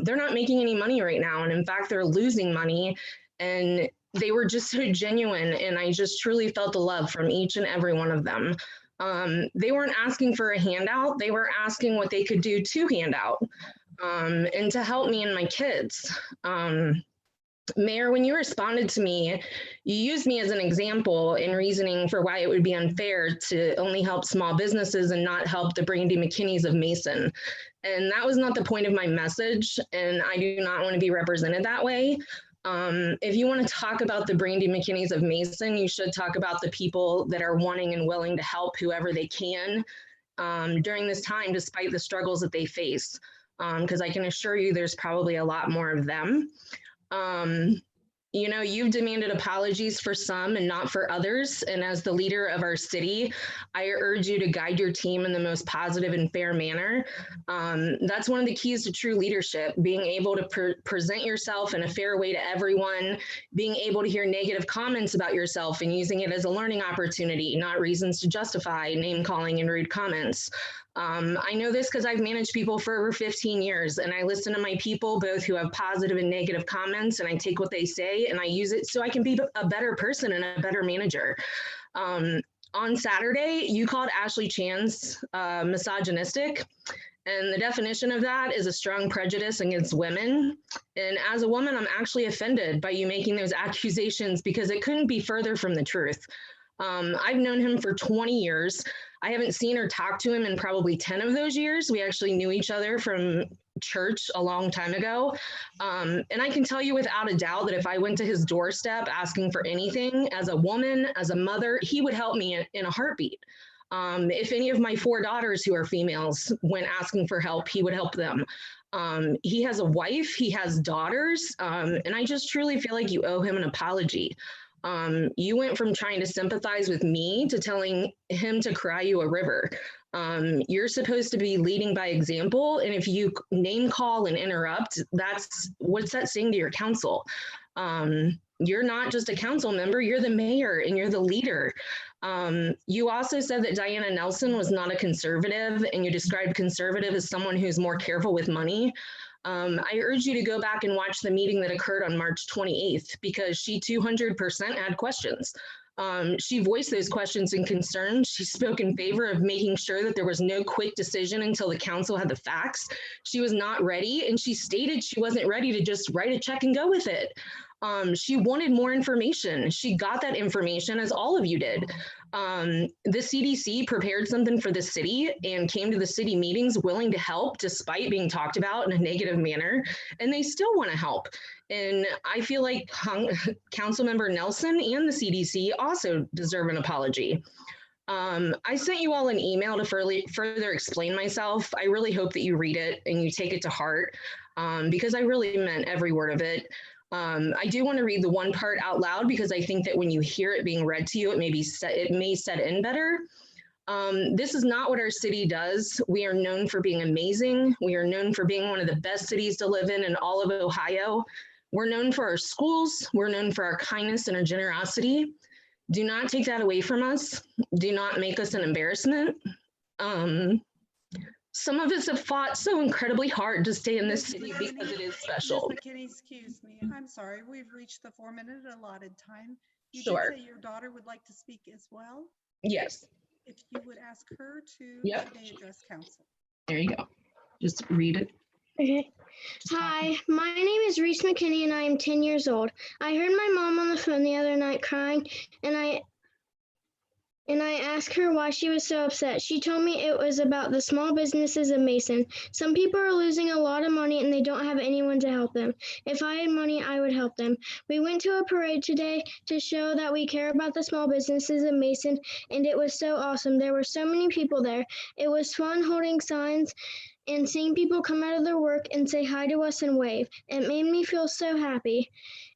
Speaker 12: They're not making any money right now. And in fact, they're losing money. And they were just so genuine. And I just truly felt the love from each and every one of them. They weren't asking for a handout. They were asking what they could do to hand out and to help me and my kids. Mayor, when you responded to me, you used me as an example in reasoning for why it would be unfair to only help small businesses and not help the Brandy McKinneys of Mason. And that was not the point of my message, and I do not want to be represented that way. If you want to talk about the Brandy McKinneys of Mason, you should talk about the people that are wanting and willing to help whoever they can during this time, despite the struggles that they face. Because I can assure you there's probably a lot more of them. You know, you've demanded apologies for some and not for others. And as the leader of our city, I urge you to guide your team in the most positive and fair manner. That's one of the keys to true leadership, being able to present yourself in a fair way to everyone, being able to hear negative comments about yourself and using it as a learning opportunity, not reasons to justify name calling and rude comments. I know this because I've managed people for over 15 years, and I listen to my people, both who have positive and negative comments, and I take what they say and I use it so I can be a better person and a better manager. On Saturday, you called Ashley Chan's misogynistic, and the definition of that is a strong prejudice against women. And as a woman, I'm actually offended by you making those accusations because it couldn't be further from the truth. I've known him for 20 years. I haven't seen or talked to him in probably 10 of those years. We actually knew each other from church a long time ago. And I can tell you without a doubt that if I went to his doorstep asking for anything as a woman, as a mother, he would help me in a heartbeat. If any of my 4 daughters who are females went asking for help, he would help them. He has a wife, he has daughters, and I just truly feel like you owe him an apology. You went from trying to sympathize with me to telling him to cry you a river. You're supposed to be leading by example. And if you name call and interrupt, what's that saying to your council? You're not just a council member, you're the mayor and you're the leader. You also said that Diana Nelson was not a conservative, and you described conservative as someone who's more careful with money. I urge you to go back and watch the meeting that occurred on March 28th, because she 200% had questions. She voiced those questions and concerns. She spoke in favor of making sure that there was no quick decision until the council had the facts. She was not ready, and she stated she wasn't ready to just write a check and go with it. She wanted more information. She got that information, as all of you did. The CDC prepared something for the city and came to the city meetings willing to help despite being talked about in a negative manner, and they still want to help. And I feel like Councilmember Nelson and the CDC also deserve an apology. I sent you all an email to further explain myself. I really hope that you read it and you take it to heart, because I really meant every word of it. I do want to read the one part out loud because I think that when you hear it being read to you, it may set in better. This is not what our city does. We are known for being amazing. We are known for being one of the best cities to live in all of Ohio. We're known for our schools. We're known for our kindness and our generosity. Do not take that away from us. Do not make us an embarrassment. Some of us have fought so incredibly hard to stay in this city because it is special.
Speaker 5: Ms. McKinney, excuse me. I'm sorry. We've reached the 4-minute allotted time. You
Speaker 12: Sure.
Speaker 5: did say your daughter would like to speak as well.
Speaker 12: Yes.
Speaker 5: If you would ask her to
Speaker 12: Yep.
Speaker 5: today address council.
Speaker 12: There you go. Just read it.
Speaker 13: Okay. Hi, my name is Reese McKinney and I am 10 years old. I heard my mom on the phone the other night crying and I asked her why she was so upset. She told me it was about the small businesses of Mason. Some people are losing a lot of money and they don't have anyone to help them. If I had money, I would help them. We went to a parade today to show that we care about the small businesses of Mason, and it was so awesome. There were so many people there. It was fun holding signs and seeing people come out of their work and say hi to us and wave. It made me feel so happy.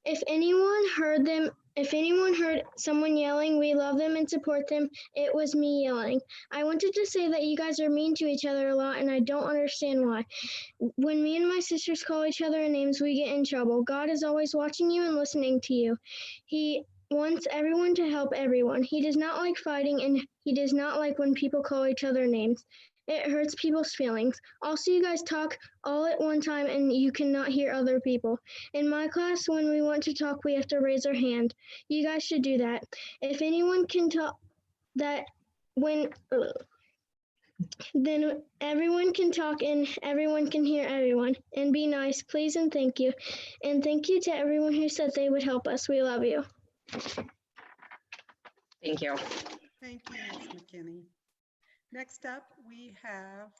Speaker 13: If anyone heard someone yelling, we love them and support them, it was me yelling. I wanted to say that you guys are mean to each other a lot and I don't understand why. When me and my sisters call each other names, we get in trouble. God is always watching you and listening to you. He wants everyone to help everyone. He does not like fighting and he does not like when people call each other names. It hurts people's feelings. Also, you guys talk all at one time and you cannot hear other people. In my class, when we want to talk, we have to raise our hand. You guys should do that. If anyone can talk, then everyone can talk and everyone can hear everyone. And be nice, please and thank you. And thank you to everyone who said they would help us. We love you.
Speaker 12: Thank you.
Speaker 5: Thank you, Ms. McKinney. Next up, we have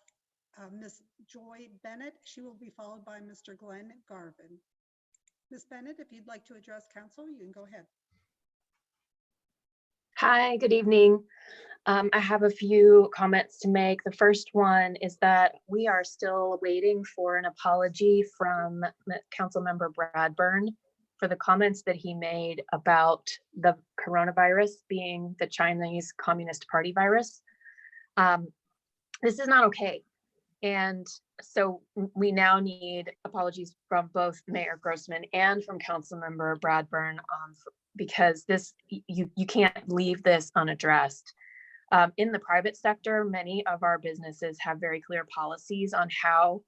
Speaker 5: Ms. Joy Bennett. She will be followed by Mr. Glenn Garvin. Ms. Bennett, if you'd like to address council, you can go ahead.
Speaker 14: Hi, good evening. I have a few comments to make. The first one is that we are still waiting for an apology from Councilmember Bradburn for the comments that he made about the coronavirus being the Chinese Communist Party virus. This is not okay. And so we now need apologies from both Mayor Grossman and from Councilmember Bradburn because you can't leave this unaddressed. In the private sector, many of our businesses have very clear policies on how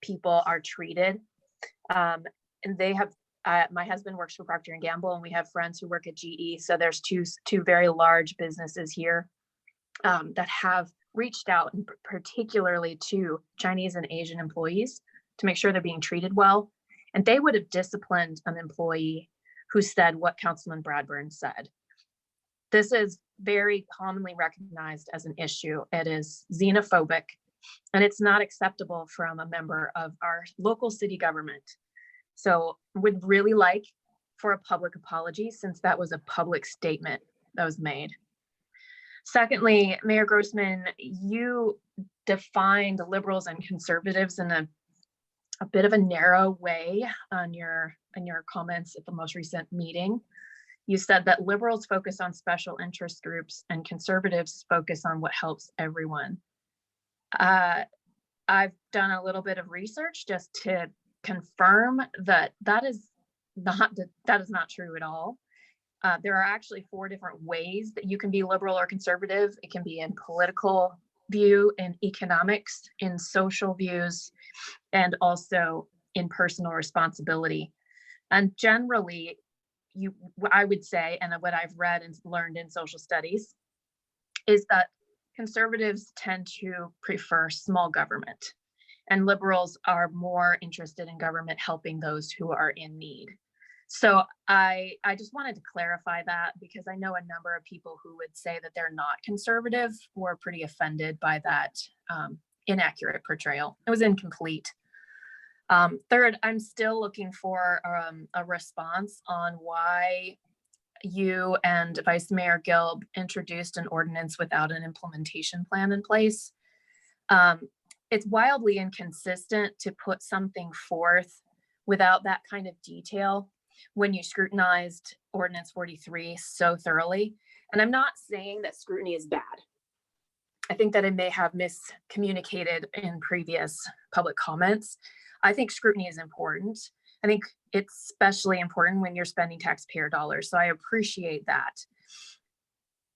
Speaker 14: people are treated. And they have, my husband works for Procter & Gamble and we have friends who work at GE. So there's two very large businesses here that have reached out, and particularly to Chinese and Asian employees, to make sure they're being treated well. And they would have disciplined an employee who said what Councilman Bradburn said. This is very commonly recognized as an issue. It is xenophobic, and it's not acceptable from a member of our local city government. So would really like for a public apology, since that was a public statement that was made. Secondly, Mayor Grossman, you defined liberals and conservatives in a bit of a narrow way on your comments at the most recent meeting. You said that liberals focus on special interest groups and conservatives focus on what helps everyone. I've done a little bit of research just to confirm that that is not true at all. There are actually 4 different ways that you can be liberal or conservative. It can be in political view, in economics, in social views, and also in personal responsibility. And generally, I would say, and what I've read and learned in social studies, is that conservatives tend to prefer small government, and liberals are more interested in government helping those who are in need. So I just wanted to clarify that, because I know a number of people who would say that they're not conservative were pretty offended by that inaccurate portrayal. It was incomplete. Third, I'm still looking for a response on why you and Vice Mayor Gilb introduced an ordinance without an implementation plan in place. It's wildly inconsistent to put something forth without that kind of detail when you scrutinized Ordinance 43 so thoroughly. And I'm not saying that scrutiny is bad. I think that it may have miscommunicated in previous public comments. I think scrutiny is important. I think it's especially important when you're spending taxpayer dollars. So I appreciate that.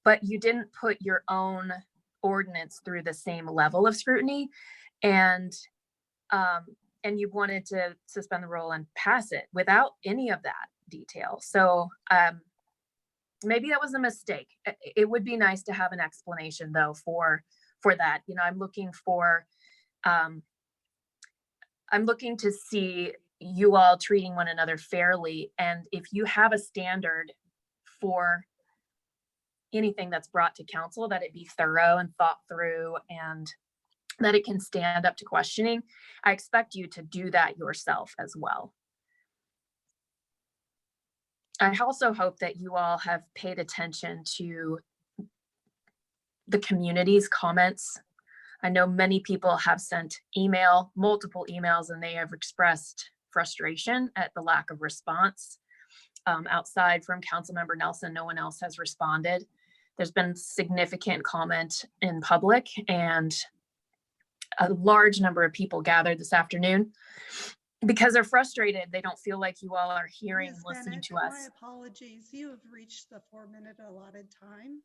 Speaker 14: But you didn't put your own ordinance through the same level of scrutiny, and you wanted to suspend the rule and pass it without any of that detail. So maybe that was a mistake. It would be nice to have an explanation though for that. You know, I'm looking for I'm looking to see you all treating one another fairly. And if you have a standard for anything that's brought to council, that it be thorough and thought through and that it can stand up to questioning, I expect you to do that yourself as well. I also hope that you all have paid attention to the community's comments. I know many people have sent multiple emails, and they have expressed frustration at the lack of response. Outside from Councilmember Nelson, no one else has responded. There's been significant comment in public, and a large number of people gathered this afternoon because they're frustrated. They don't feel like you all are hearing and
Speaker 5: Ms.
Speaker 14: listening
Speaker 5: Bennett,
Speaker 14: to us.
Speaker 5: my apologies. You have reached the 4-minute allotted time.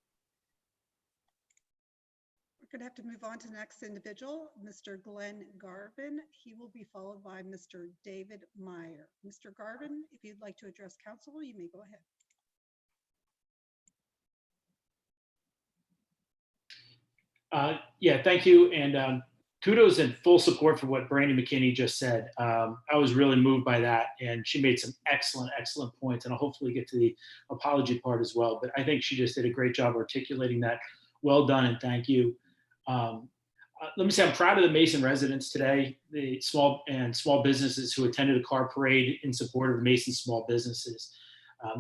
Speaker 5: We're going to have to move on to the next individual, Mr. Glenn Garvin. He will be followed by Mr. David Meyer. Mr. Garvin, if you'd like to address council, you may go ahead.
Speaker 15: Yeah, thank you. And kudos and full support for what Brandy McKinney just said. I was really moved by that, and she made some excellent points, and I'll hopefully get to the apology part as well. But I think she just did a great job articulating that. Well done, and thank you. Let me say I'm proud of the Mason residents today, the small businesses who attended a car parade in support of the Mason small businesses.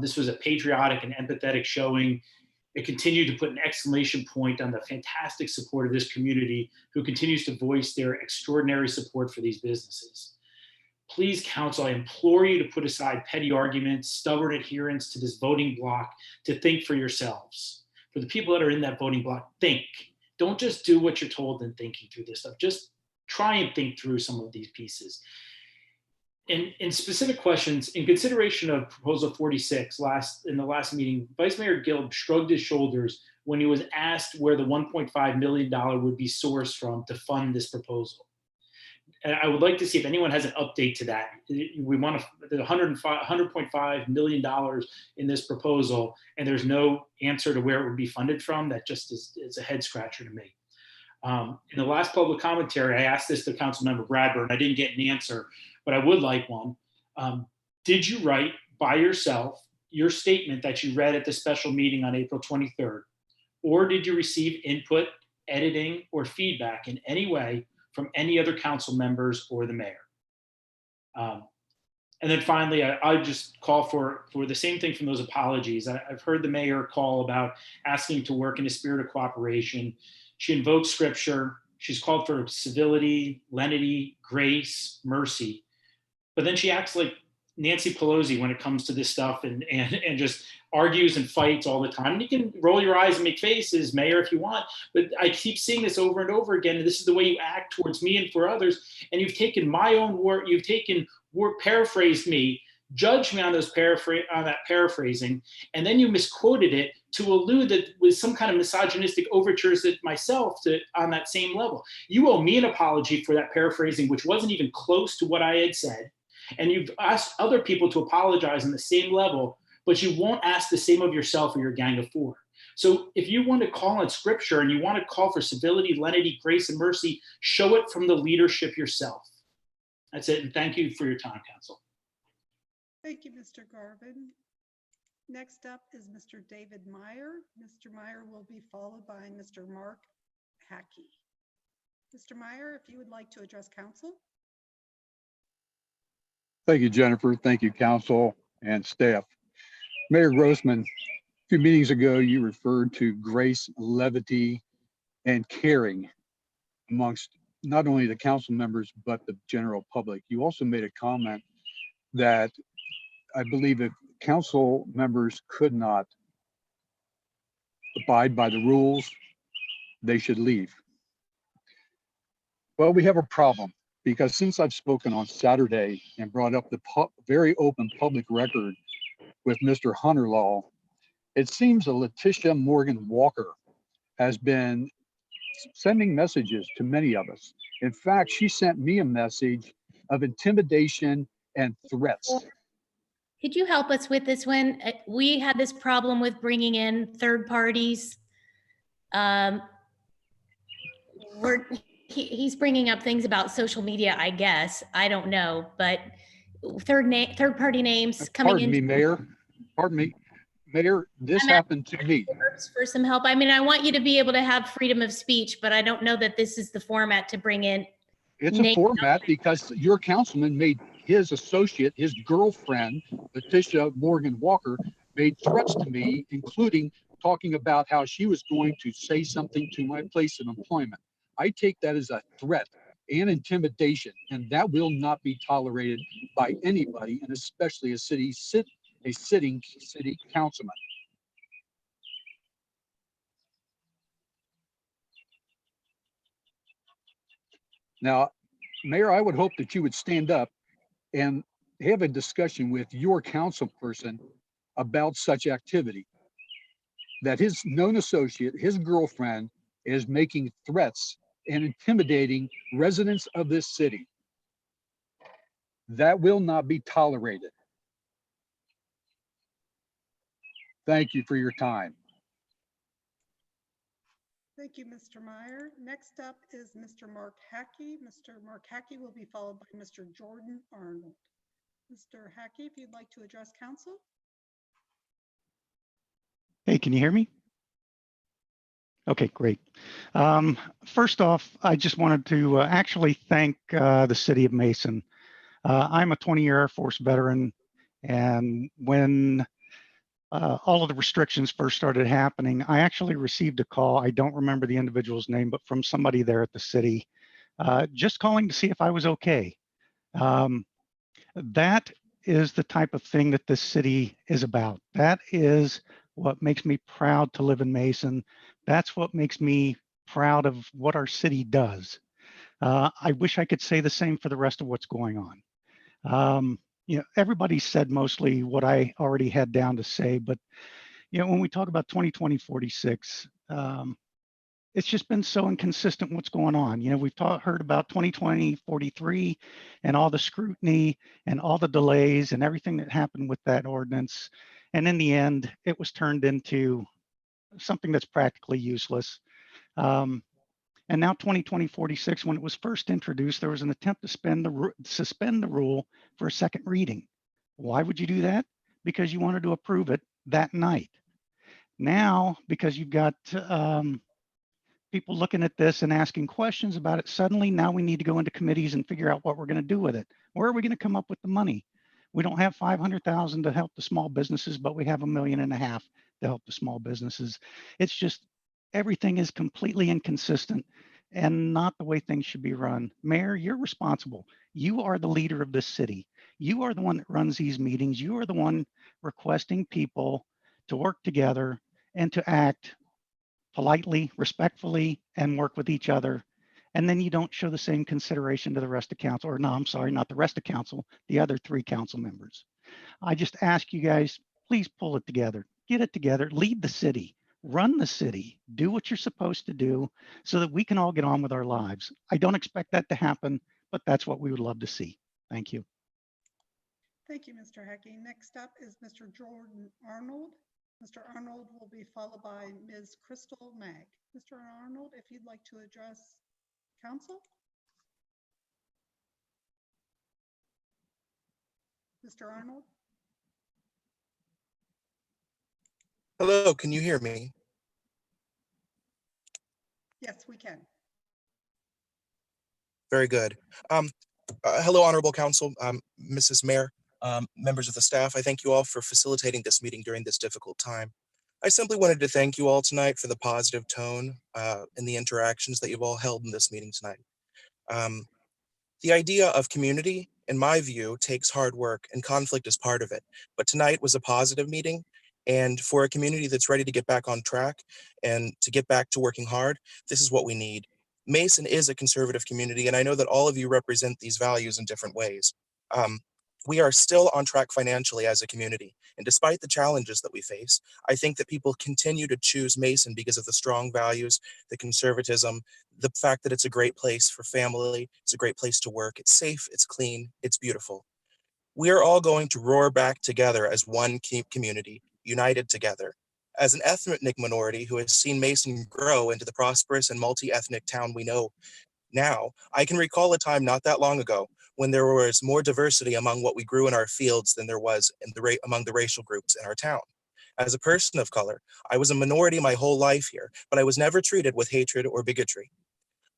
Speaker 15: This was a patriotic and empathetic showing. It continued to put an exclamation point on the fantastic support of this community who continues to voice their extraordinary support for these businesses. Please, council, I implore you to put aside petty arguments, stubborn adherence to this voting block, to think for yourselves. For the people that are in that voting block, think. Don't just do what you're told in thinking through this stuff. Just try and think through some of these pieces. In specific questions, in consideration of Proposal 46, in the last meeting, Vice Mayor Gill shrugged his shoulders when he was asked where the $1.5 million would be sourced from to fund this proposal. And I would like to see if anyone has an update to that. We want $100.5 million in this proposal, and there's no answer to where it would be funded from. That just is a head scratcher to me. In the last public commentary, I asked this to Councilmember Bradburn. I didn't get an answer, but I would like one. Did you write by yourself your statement that you read at the special meeting on April 23rd? Or did you receive input, editing, or feedback in any way from any other council members or the mayor? And then finally, I just call for the same thing from those apologies. I've heard the mayor call about asking to work in a spirit of cooperation. She invoked scripture. She's called for civility, lenity, grace, mercy. But then she acts like Nancy Pelosi when it comes to this stuff and just argues and fights all the time. And you can roll your eyes and make faces, Mayor, if you want, but I keep seeing this over and over again. And this is the way you act towards me and for others. And you've taken my own word, paraphrased me, judged me on that paraphrasing, and then you misquoted it to allude that with some kind of misogynistic overtures at myself on that same level. You owe me an apology for that paraphrasing, which wasn't even close to what I had said. And you've asked other people to apologize on the same level, but you won't ask the same of yourself or your gang of four. So if you want to call on scripture and you want to call for civility, lenity, grace, and mercy, show it from the leadership yourself. That's it. And thank you for your time, Council.
Speaker 5: Thank you, Mr. Garvin. Next up is Mr. David Meyer. Mr. Meyer will be followed by Mr. Mark Hackey. Mr. Meyer, if you would like to address council.
Speaker 16: Thank you, Jennifer. Thank you, council and staff. Mayor Grossman, a few meetings ago, you referred to grace, levity, and caring amongst not only the council members, but the general public. You also made a comment that I believe if council members could not abide by the rules, they should leave. Well, we have a problem because since I've spoken on Saturday and brought up the very open public record with Mr. Hunter Law, it seems that Letitia Morgan Walker has been sending messages to many of us. In fact, she sent me a message of intimidation and threats.
Speaker 1: Could you help us with this one? We had this problem with bringing in third parties. he's bringing up things about social media, I guess. I don't know, but third party names coming
Speaker 16: Pardon
Speaker 1: in.
Speaker 16: me, Mayor. Pardon me. Mayor, this happened to me.
Speaker 1: For some help. I mean, I want you to be able to have freedom of speech, but I don't know that this is the format to bring in.
Speaker 16: It's a
Speaker 1: names.
Speaker 16: format because your councilman made his associate, his girlfriend, Letitia Morgan Walker, made threats to me, including talking about how she was going to say something to my place of employment. I take that as a threat and intimidation, and that will not be tolerated by anybody, and especially a sitting city councilman. Now, Mayor, I would hope that you would stand up and have a discussion with your council person about such activity. That his known associate, his girlfriend, is making threats and intimidating residents of this city. That will not be tolerated. Thank you for your time.
Speaker 5: Thank you, Mr. Meyer. Next up is Mr. Mark Hackey. Mr. Mark Hackey will be followed by Mr. Jordan Arnold. Mr. Hackey, if you'd like to address council.
Speaker 17: Hey, can you hear me? Okay, great. First off, I just wanted to actually thank the city of Mason. I'm a 20-year Air Force veteran, and when all of the restrictions first started happening, I actually received a call. I don't remember the individual's name, but from somebody there at the city, just calling to see if I was okay. That is the type of thing that this city is about. That is what makes me proud to live in Mason. That's what makes me proud of what our city does. I wish I could say the same for the rest of what's going on. You know, everybody said mostly what I already had down to say, but you know, when we talk about 2020 46, it's just been so inconsistent what's going on. You know, we've heard about 2020 43 and all the scrutiny and all the delays and everything that happened with that ordinance. And in the end, it was turned into something that's practically useless. And now 2020 46, when it was first introduced, there was an attempt to suspend the rule for a second reading. Why would you do that? Because you wanted to approve it that night. Now, because you've got people looking at this and asking questions about it, suddenly now we need to go into committees and figure out what we're going to do with it. Where are we going to come up with the money? We don't have 500,000 to help the small businesses, but we have $1.5 million to help the small businesses. It's just everything is completely inconsistent and not the way things should be run. Mayor, you're responsible. You are the leader of this city. You are the one that runs these meetings. You are the one requesting people to work together and to act politely, respectfully, and work with each other. And then you don't show the same consideration to the rest of council, or no, I'm sorry, not the rest of council, the other 3 council members. I just ask you guys, please pull it together, get it together, lead the city, run the city, do what you're supposed to do so that we can all get on with our lives. I don't expect that to happen, but that's what we would love to see. Thank you.
Speaker 5: Thank you, Mr. Hackey. Next up is Mr. Jordan Arnold. Mr. Arnold will be followed by Ms. Crystal Mag. Mr. Arnold, if you'd like to address council. Mr. Arnold?
Speaker 18: Hello, can you hear me?
Speaker 5: Yes, we can.
Speaker 18: Very good. Hello, Honorable Council, Mrs. Mayor, members of the staff. I thank you all for facilitating this meeting during this difficult time. I simply wanted to thank you all tonight for the positive tone in the interactions that you've all held in this meeting tonight. The idea of community, in my view, takes hard work, and conflict is part of it. But tonight was a positive meeting, and for a community that's ready to get back on track and to get back to working hard, this is what we need. Mason is a conservative community, and I know that all of you represent these values in different ways. We are still on track financially as a community, and despite the challenges that we face, I think that people continue to choose Mason because of the strong values, the conservatism, the fact that it's a great place for family, it's a great place to work, it's safe, it's clean, it's beautiful. We are all going to roar back together as one community, united together. As an ethnic minority who has seen Mason grow into the prosperous and multi-ethnic town we know, Now, I can recall a time not that long ago when there was more diversity among what we grew in our fields than there was in among the racial groups in our town. As a person of color, I was a minority my whole life here, but I was never treated with hatred or bigotry.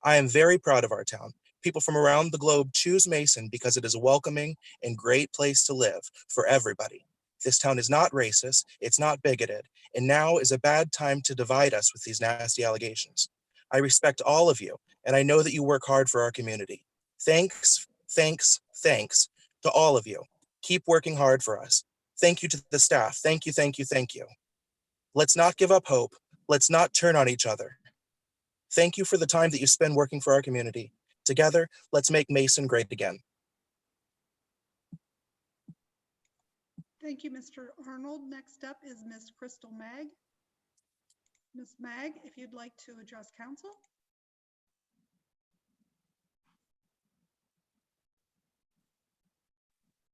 Speaker 18: I am very proud of our town. People from around the globe choose Mason because it is a welcoming and great place to live for everybody. This town is not racist, it's not bigoted, and now is a bad time to divide us with these nasty allegations. I respect all of you, and I know that you work hard for our community. Thanks, thanks, thanks to all of you. Keep working hard for us. Thank you to the staff. Thank you, thank you, thank you. Let's not give up hope. Let's not turn on each other. Thank you for the time that you spend working for our community. Together, let's make Mason great again.
Speaker 5: Thank you, Mr. Arnold. Next up is Ms. Crystal Mag. Ms. Mag, if you'd like to address council.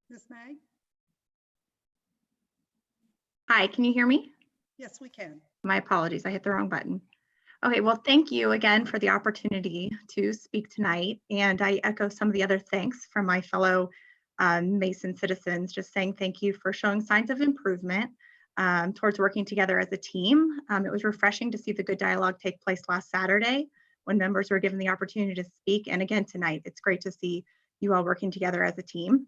Speaker 5: Ms. Mag?
Speaker 19: Hi, can you hear me?
Speaker 5: Yes, we can.
Speaker 19: My apologies, I hit the wrong button. Okay, well, thank you again for the opportunity to speak tonight. And I echo some of the other thanks from my fellow Mason citizens, just saying thank you for showing signs of improvement towards working together as a team. It was refreshing to see the good dialogue take place last Saturday when members were given the opportunity to speak. And again, tonight, it's great to see you all working together as a team.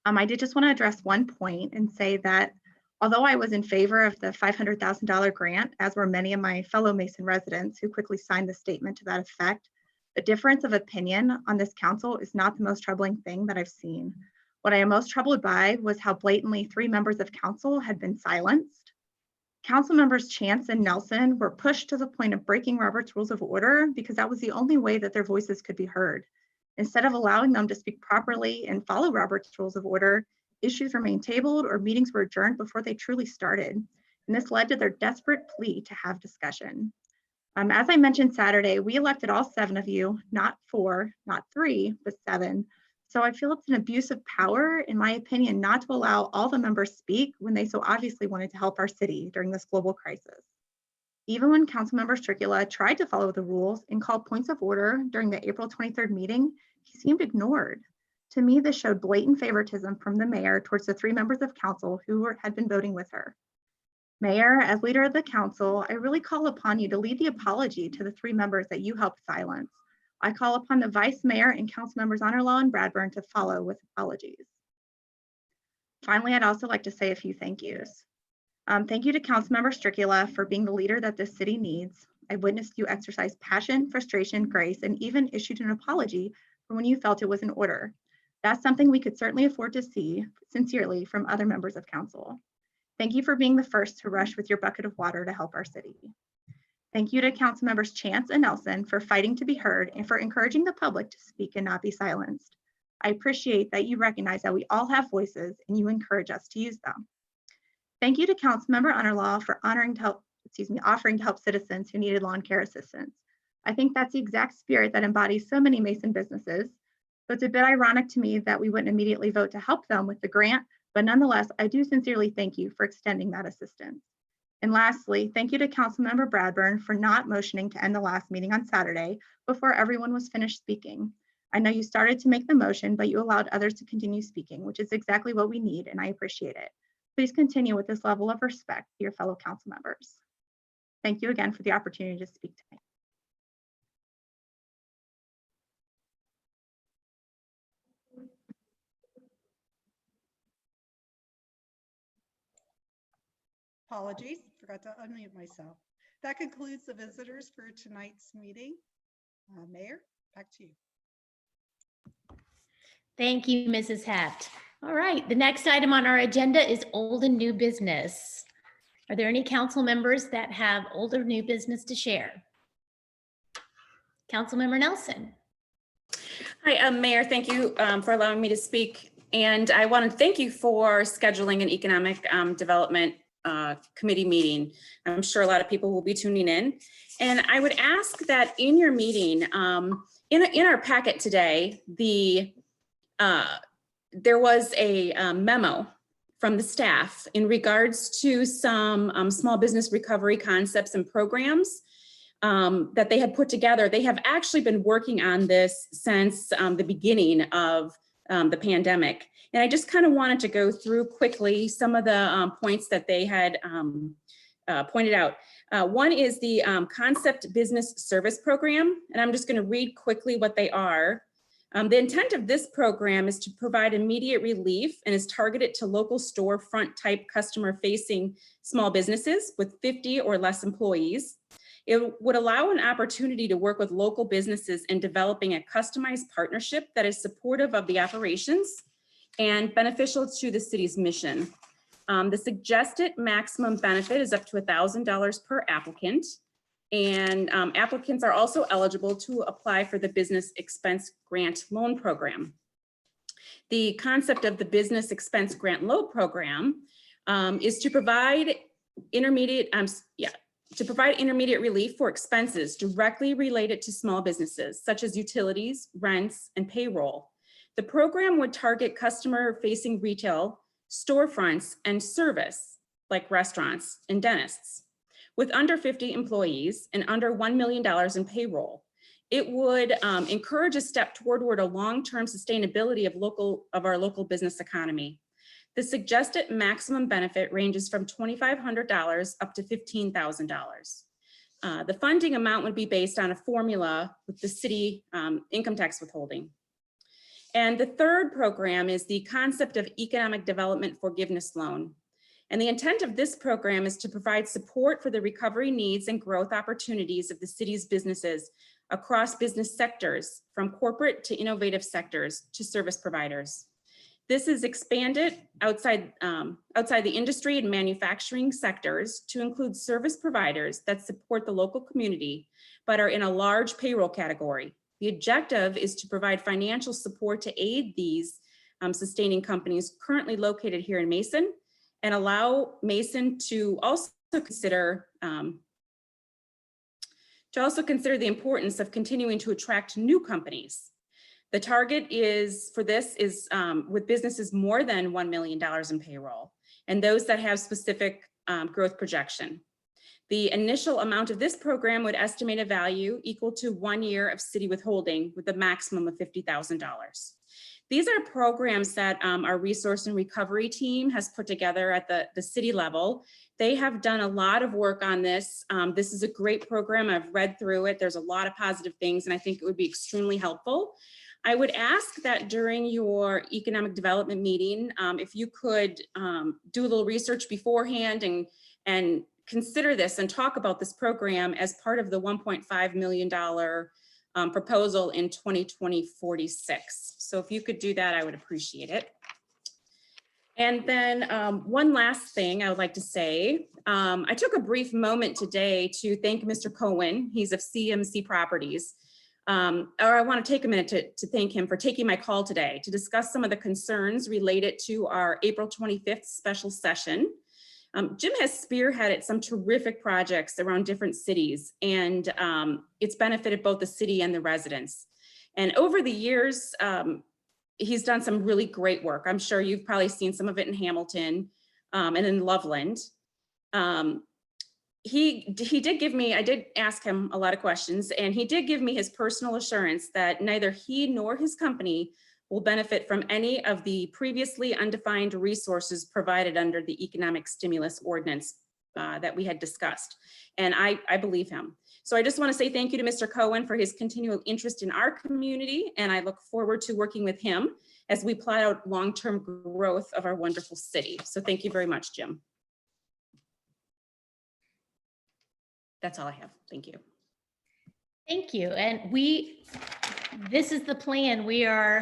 Speaker 19: I did just want to address one point and say that although I was in favor of the $500,000 grant, as were many of my fellow Mason residents who quickly signed the statement to that effect, the difference of opinion on this council is not the most troubling thing that I've seen. What I am most troubled by was how blatantly 3 members of council had been silenced. Council members Chance and Nelson were pushed to the point of breaking Robert's Rules of Order because that was the only way that their voices could be heard. Instead of allowing them to speak properly and follow Robert's Rules of Order, issues remained tabled or meetings were adjourned before they truly started. And this led to their desperate plea to have discussion. As I mentioned Saturday, we elected all 7 of you, not 4, not 3, but 7. So I feel it's an abuse of power, in my opinion, not to allow all the members speak when they so obviously wanted to help our city during this global crisis. Even when Councilmember Stricula tried to follow the rules and call points of order during the April 23rd meeting, he seemed ignored. To me, this showed blatant favoritism from the mayor towards the 3 members of council who had been voting with her. Mayor, as leader of the council, I really call upon you to lead the apology to the 3 members that you helped silence. I call upon the vice mayor and council members Honorlaw and Bradburn to follow with apologies. Finally, I'd also like to say a few thank yous. Thank you to Councilmember Stricula for being the leader that this city needs. I witnessed you exercise passion, frustration, grace, and even issued an apology for when you felt it was in order. That's something we could certainly afford to see sincerely from other members of council. Thank you for being the first to rush with your bucket of water to help our city. Thank you to council members Chance and Nelson for fighting to be heard and for encouraging the public to speak and not be silenced. I appreciate that you recognize that we all have voices and you encourage us to use them. Thank you to Councilmember Honorlaw for offering to help citizens who needed lawn care assistance. I think that's the exact spirit that embodies so many Mason businesses. So it's a bit ironic to me that we wouldn't immediately vote to help them with the grant, but nonetheless, I do sincerely thank you for extending that assistance. And lastly, thank you to Councilmember Bradburn for not motioning to end the last meeting on Saturday before everyone was finished speaking. I know you started to make the motion, but you allowed others to continue speaking, which is exactly what we need, and I appreciate it. Please continue with this level of respect to your fellow council members. Thank you again for the opportunity to speak tonight.
Speaker 5: Apologies, forgot to unmute myself. That concludes the visitors for tonight's meeting. Mayor, back to you.
Speaker 1: Thank you, Mrs. Heft. All right, the next item on our agenda is old and new business. Are there any council members that have old or new business to share? Councilmember Nelson.
Speaker 3: Hi, Mayor, thank you for allowing me to speak. And I want to thank you for scheduling an economic development committee meeting. I'm sure a lot of people will be tuning in. And I would ask that in your meeting, in our packet today, there was a memo from the staff in regards to some small business recovery concepts and programs. that they had put together. They have actually been working on this since the beginning of the pandemic. And I just kind of wanted to go through quickly some of the points that they had pointed out. One is the Concept Business Service Program, and I'm just going to read quickly what they are. The intent of this program is to provide immediate relief and is targeted to local storefront type customer facing small businesses with 50 or less employees. It would allow an opportunity to work with local businesses in developing a customized partnership that is supportive of the operations and beneficial to the city's mission. The suggested maximum benefit is up to $1,000 per applicant. And applicants are also eligible to apply for the Business Expense Grant Loan Program. The concept of the Business Expense Grant Loan Program is to provide intermediate relief for expenses directly related to small businesses, such as utilities, rents, and payroll. The program would target customer-facing retail, storefronts, and service, like restaurants and dentists, with under 50 employees and under $1 million in payroll. It would encourage a step toward a long-term sustainability of our local business economy. The suggested maximum benefit ranges from $2,500 up to $15,000. The funding amount would be based on a formula with the city income tax withholding. And the third program is the Concept of Economic Development Forgiveness Loan. And the intent of this program is to provide support for the recovery needs and growth opportunities of the city's businesses across business sectors, from corporate to innovative sectors to service providers. This is expanded outside the industry and manufacturing sectors to include service providers that support the local community, but are in a large payroll category. The objective is to provide financial support to aid these sustaining companies currently located here in Mason, and allow Mason to also consider the importance of continuing to attract new companies. The target for this is with businesses more than $1 million in payroll and those that have specific growth projection. The initial amount of this program would estimate a value equal to 1 year of city withholding with a maximum of $50,000. These are programs that our resource and recovery team has put together at the city level. They have done a lot of work on this. This is a great program. I've read through it. There's a lot of positive things, and I think it would be extremely helpful. I would ask that during your economic development meeting, if you could do a little research beforehand and consider this and talk about this program as part of the $1.5 million proposal in 2046. So if you could do that, I would appreciate it. And then one last thing I would like to say, I took a brief moment today to thank Mr. Cohen. He's of CMC Properties. Or I want to take a minute to thank him for taking my call today to discuss some of the concerns related to our April 25th special session. Jim has spearheaded some terrific projects around different cities, and it's benefited both the city and the residents. And over the years, he's done some really great work. I'm sure you've probably seen some of it in Hamilton and in Loveland. He did give me, I did ask him a lot of questions, and he did give me his personal assurance that neither he nor his company will benefit from any of the previously undefined resources provided under the economic stimulus ordinance that we had discussed. And I believe him. So I just want to say thank you to Mr. Cohen for his continual interest in our community. And I look forward to working with him as we plot out long-term growth of our wonderful city. So thank you very much, Jim. That's all I have. Thank you.
Speaker 1: Thank you. And this is the plan we are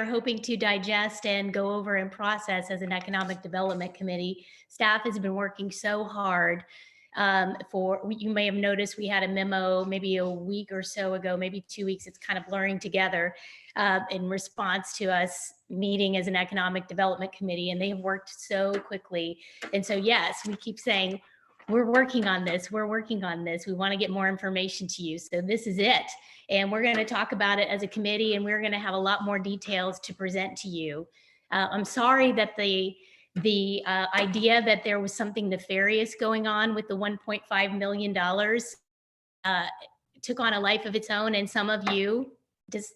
Speaker 1: hoping to digest and go over and process as an economic development committee. Staff has been working so hard. You may have noticed we had a memo maybe a week or so ago, maybe 2 weeks. It's kind of blurring together in response to us meeting as an economic development committee, and they have worked so quickly. And so, yes, we keep saying, we're working on this. We're working on this. We want to get more information to you. So this is it. And we're going to talk about it as a committee, and we're going to have a lot more details to present to you. I'm sorry that the idea that there was something nefarious going on with the $1.5 million took on a life of its own, and some of you just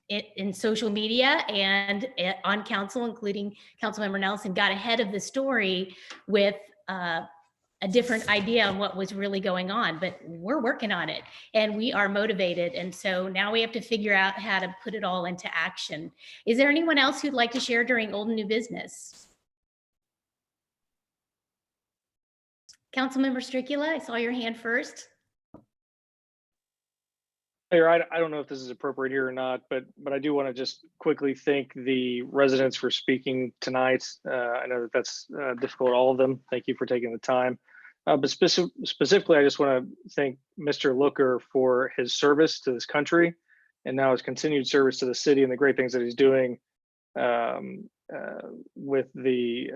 Speaker 1: in social media and on council, including Councilmember Nelson, got ahead of the story with a different idea on what was really going on, but we're working on it and we are motivated. And so now we have to figure out how to put it all into action. Is there anyone else who'd like to share during old and new business? Councilmember Stricula, I saw your hand first.
Speaker 20: Mayor, I don't know if this is appropriate here or not, but I do want to just quickly thank the residents for speaking tonight. I know that that's difficult, all of them. Thank you for taking the time. But specifically, I just want to thank Mr. Looker for his service to this country and now his continued service to the city and the great things that he's doing with the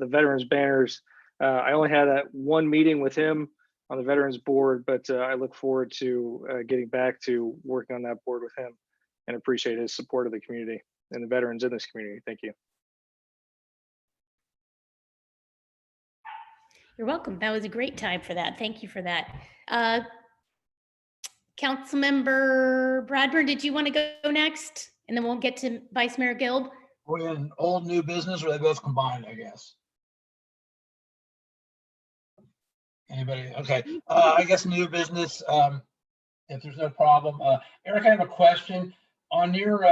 Speaker 20: veterans banners. I only had that one meeting with him on the Veterans Board, but I look forward to getting back to working on that board with him and appreciate his support of the community and the veterans in this community. Thank you.
Speaker 1: You're welcome. That was a great time for that. Thank you for that. Councilmember Bradburn, did you want to go next? And then we'll get to Vice Mayor Guild.
Speaker 7: We're in old, new business, or they both combined, I guess. Anybody? Okay. I guess new business, if there's no problem. Eric, I have a question on your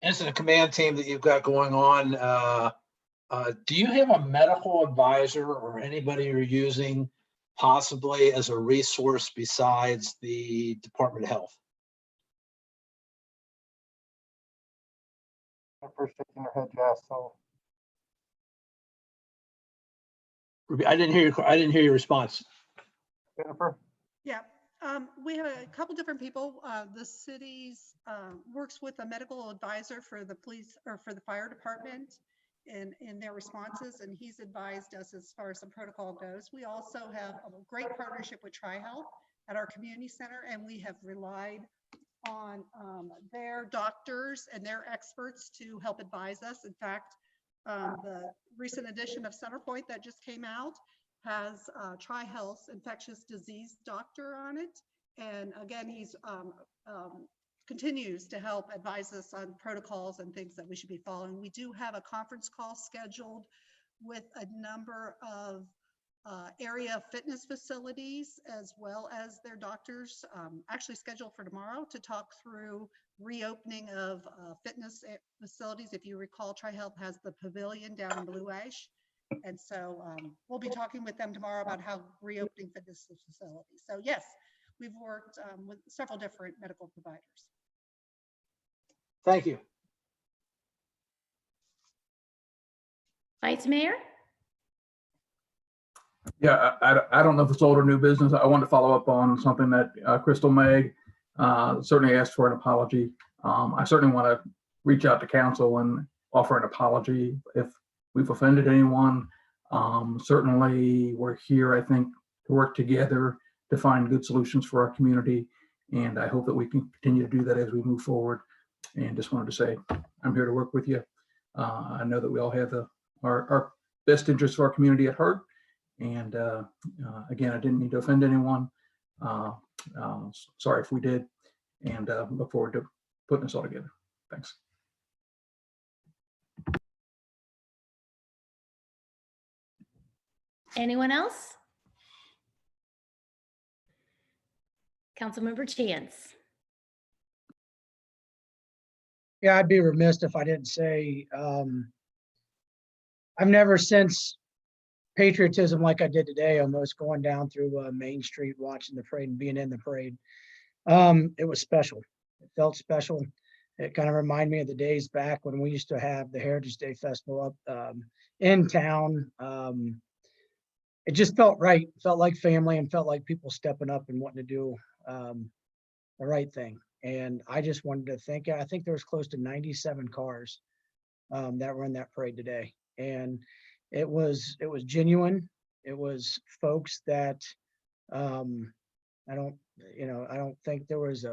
Speaker 7: incident command team that you've got going on. Do you have a medical advisor or anybody you're using possibly as a resource besides the Department of Health?
Speaker 2: Jennifer's shaking her head yes, so.
Speaker 7: I didn't hear your response.
Speaker 2: Jennifer?
Speaker 5: Yeah, we have a couple different people. The city's works with a medical advisor for the police or for the fire department in their responses, and he's advised us as far as the protocol goes. We also have a great partnership with TriHealth at our community center, and we have relied on their doctors and their experts to help advise us. In fact, the recent edition of Centerpoint that just came out has TriHealth's infectious disease doctor on it. And again, he's continues to help advise us on protocols and things that we should be following. We do have a conference call scheduled with a number of area fitness facilities as well as their doctors, actually scheduled for tomorrow to talk through reopening of fitness facilities. If you recall, TriHealth has the pavilion down in Blue Ash. And so we'll be talking with them tomorrow about how reopening fitness facilities. So yes, we've worked with several different medical providers.
Speaker 7: Thank you.
Speaker 1: Vice Mayor?
Speaker 4: Yeah, I don't know if it's old or new business. I wanted to follow up on something that Crystal Meg certainly asked for an apology. I certainly want to reach out to council and offer an apology if we've offended anyone. Certainly we're here, I think, to work together to find good solutions for our community. And I hope that we can continue to do that as we move forward. And just wanted to say, I'm here to work with you. I know that we all have our best interests for our community at heart. And again, I didn't mean to offend anyone. Sorry if we did. And look forward to putting this all together. Thanks.
Speaker 1: Anyone else? Councilmember Chance.
Speaker 6: Yeah, I'd be remiss if I didn't say, I've never sensed patriotism like I did today, almost going down through Main Street, watching the parade and being in the parade. It was special. It felt special. It kind of reminded me of the days back when we used to have the Heritage Day Festival up in town. It just felt right. It felt like family and felt like people stepping up and wanting to do the right thing. And I just wanted to thank you. I think there was close to 97 cars that were in that parade today. And it was genuine. It was folks that I don't think there was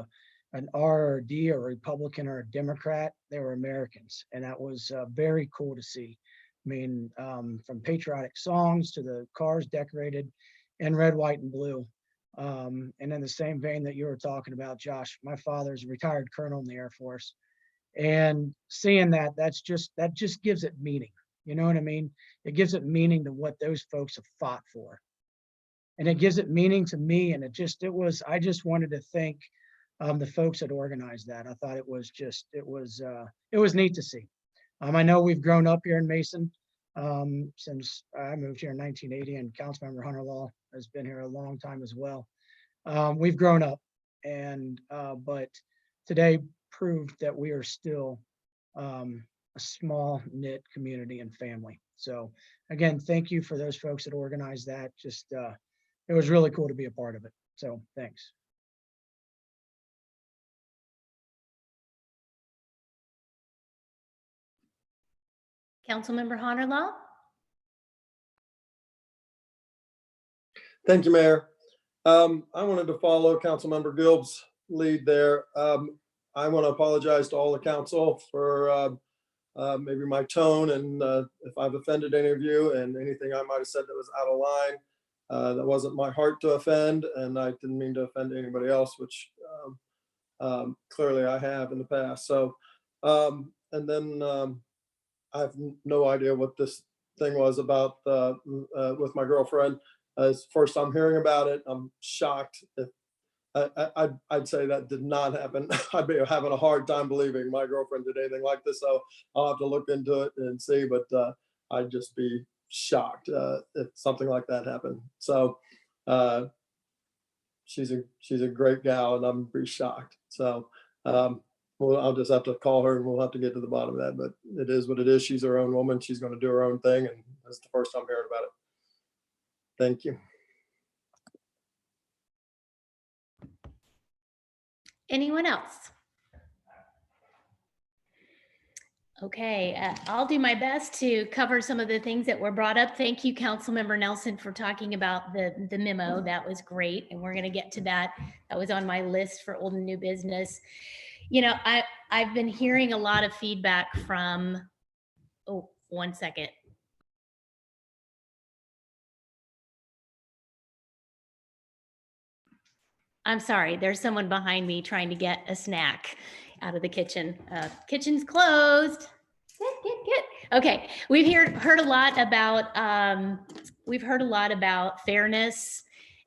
Speaker 6: an R or D or a Republican or a Democrat. They were Americans, and that was very cool to see. I mean, from patriotic songs to the cars decorated in red, white, and blue. And in the same vein that you were talking about, Josh, my father's a retired colonel in the Air Force. And seeing that, that just gives it meaning. You know what I mean? It gives it meaning to what those folks have fought for. And it gives it meaning to me. And I just wanted to thank the folks that organized that. I thought it was neat to see. I know we've grown up here in Mason since I moved here in 1980, and Councilmember Hunter Law has been here a long time as well. We've grown up, and but today proved that we are still a small knit community and family. So again, thank you for those folks that organized that. Just it was really cool to be a part of it. So thanks.
Speaker 1: Councilmember Honor-Law.
Speaker 11: Thank you, Mayor. I wanted to follow Councilmember Gilb's lead there. I want to apologize to all the council for maybe my tone and if I've offended any of you and anything I might have said that was out of line. That wasn't my heart to offend, and I didn't mean to offend anybody else, which clearly I have in the past. So, and then I have no idea what this thing was about with my girlfriend. As first I'm hearing about it, I'm shocked. I'd say that did not happen. I'd be having a hard time believing my girlfriend did anything like this. So I'll have to look into it and see, but I'd just be shocked if something like that happened. So she's a great gal, and I'm pretty shocked. So well, I'll just have to call her and we'll have to get to the bottom of that, but it is what it is. She's her own woman. She's going to do her own thing. And that's the first time hearing about it. Thank you.
Speaker 1: Anyone else? Okay, I'll do my best to cover some of the things that were brought up. Thank you, Councilmember Nelson, for talking about the memo. That was great. And we're going to get to that. That was on my list for old and new business. You know, I've been hearing a lot of feedback from, oh, 1 second. I'm sorry, there's someone behind me trying to get a snack out of the kitchen. Kitchen's closed. Get. Okay, we've heard a lot about fairness,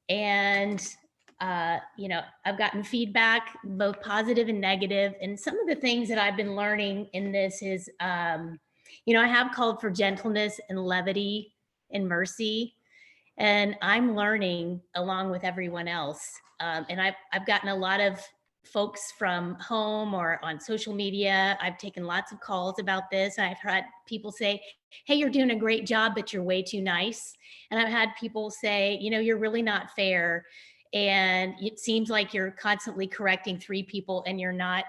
Speaker 1: and you know, I've gotten feedback, both positive and negative. And some of the things that I've been learning in this is, you know, I have called for gentleness and levity and mercy, and I'm learning along with everyone else. And I've gotten a lot of folks from home or on social media. I've taken lots of calls about this. I've had people say, hey, you're doing a great job, but you're way too nice. And I've had people say, you know, you're really not fair. And it seems like you're constantly correcting 3 people and you're not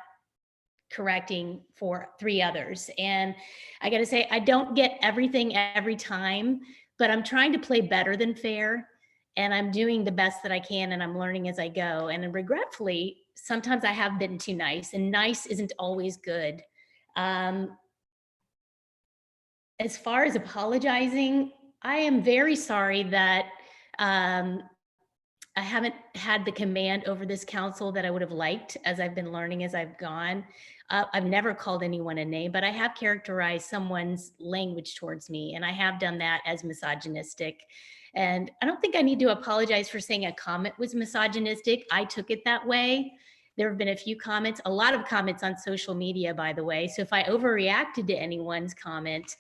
Speaker 1: correcting for 3 others. And I got to say, I don't get everything every time, but I'm trying to play better than fair. And I'm doing the best that I can, and I'm learning as I go. And regretfully, sometimes I have been too nice, and nice isn't always good. As far as apologizing, I am very sorry that I haven't had the command over this council that I would have liked, as I've been learning as I've gone. I've never called anyone a name, but I have characterized someone's language towards me, and I have done that as misogynistic. And I don't think I need to apologize for saying a comment was misogynistic. I took it that way. There have been a few comments, a lot of comments on social media, by the way. So if I overreacted to anyone's comment,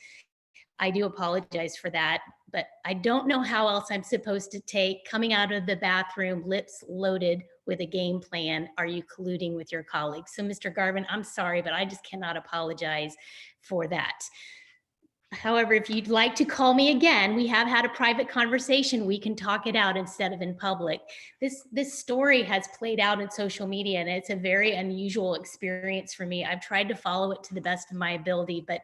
Speaker 1: I do apologize for that. But I don't know how else I'm supposed to take coming out of the bathroom, lips loaded with a game plan. Are you colluding with your colleagues? So Mr. Garvin, I'm sorry, but I just cannot apologize for that. However, if you'd like to call me again, we have had a private conversation. We can talk it out instead of in public. This story has played out in social media, and it's a very unusual experience for me. I've tried to follow it to the best of my ability, but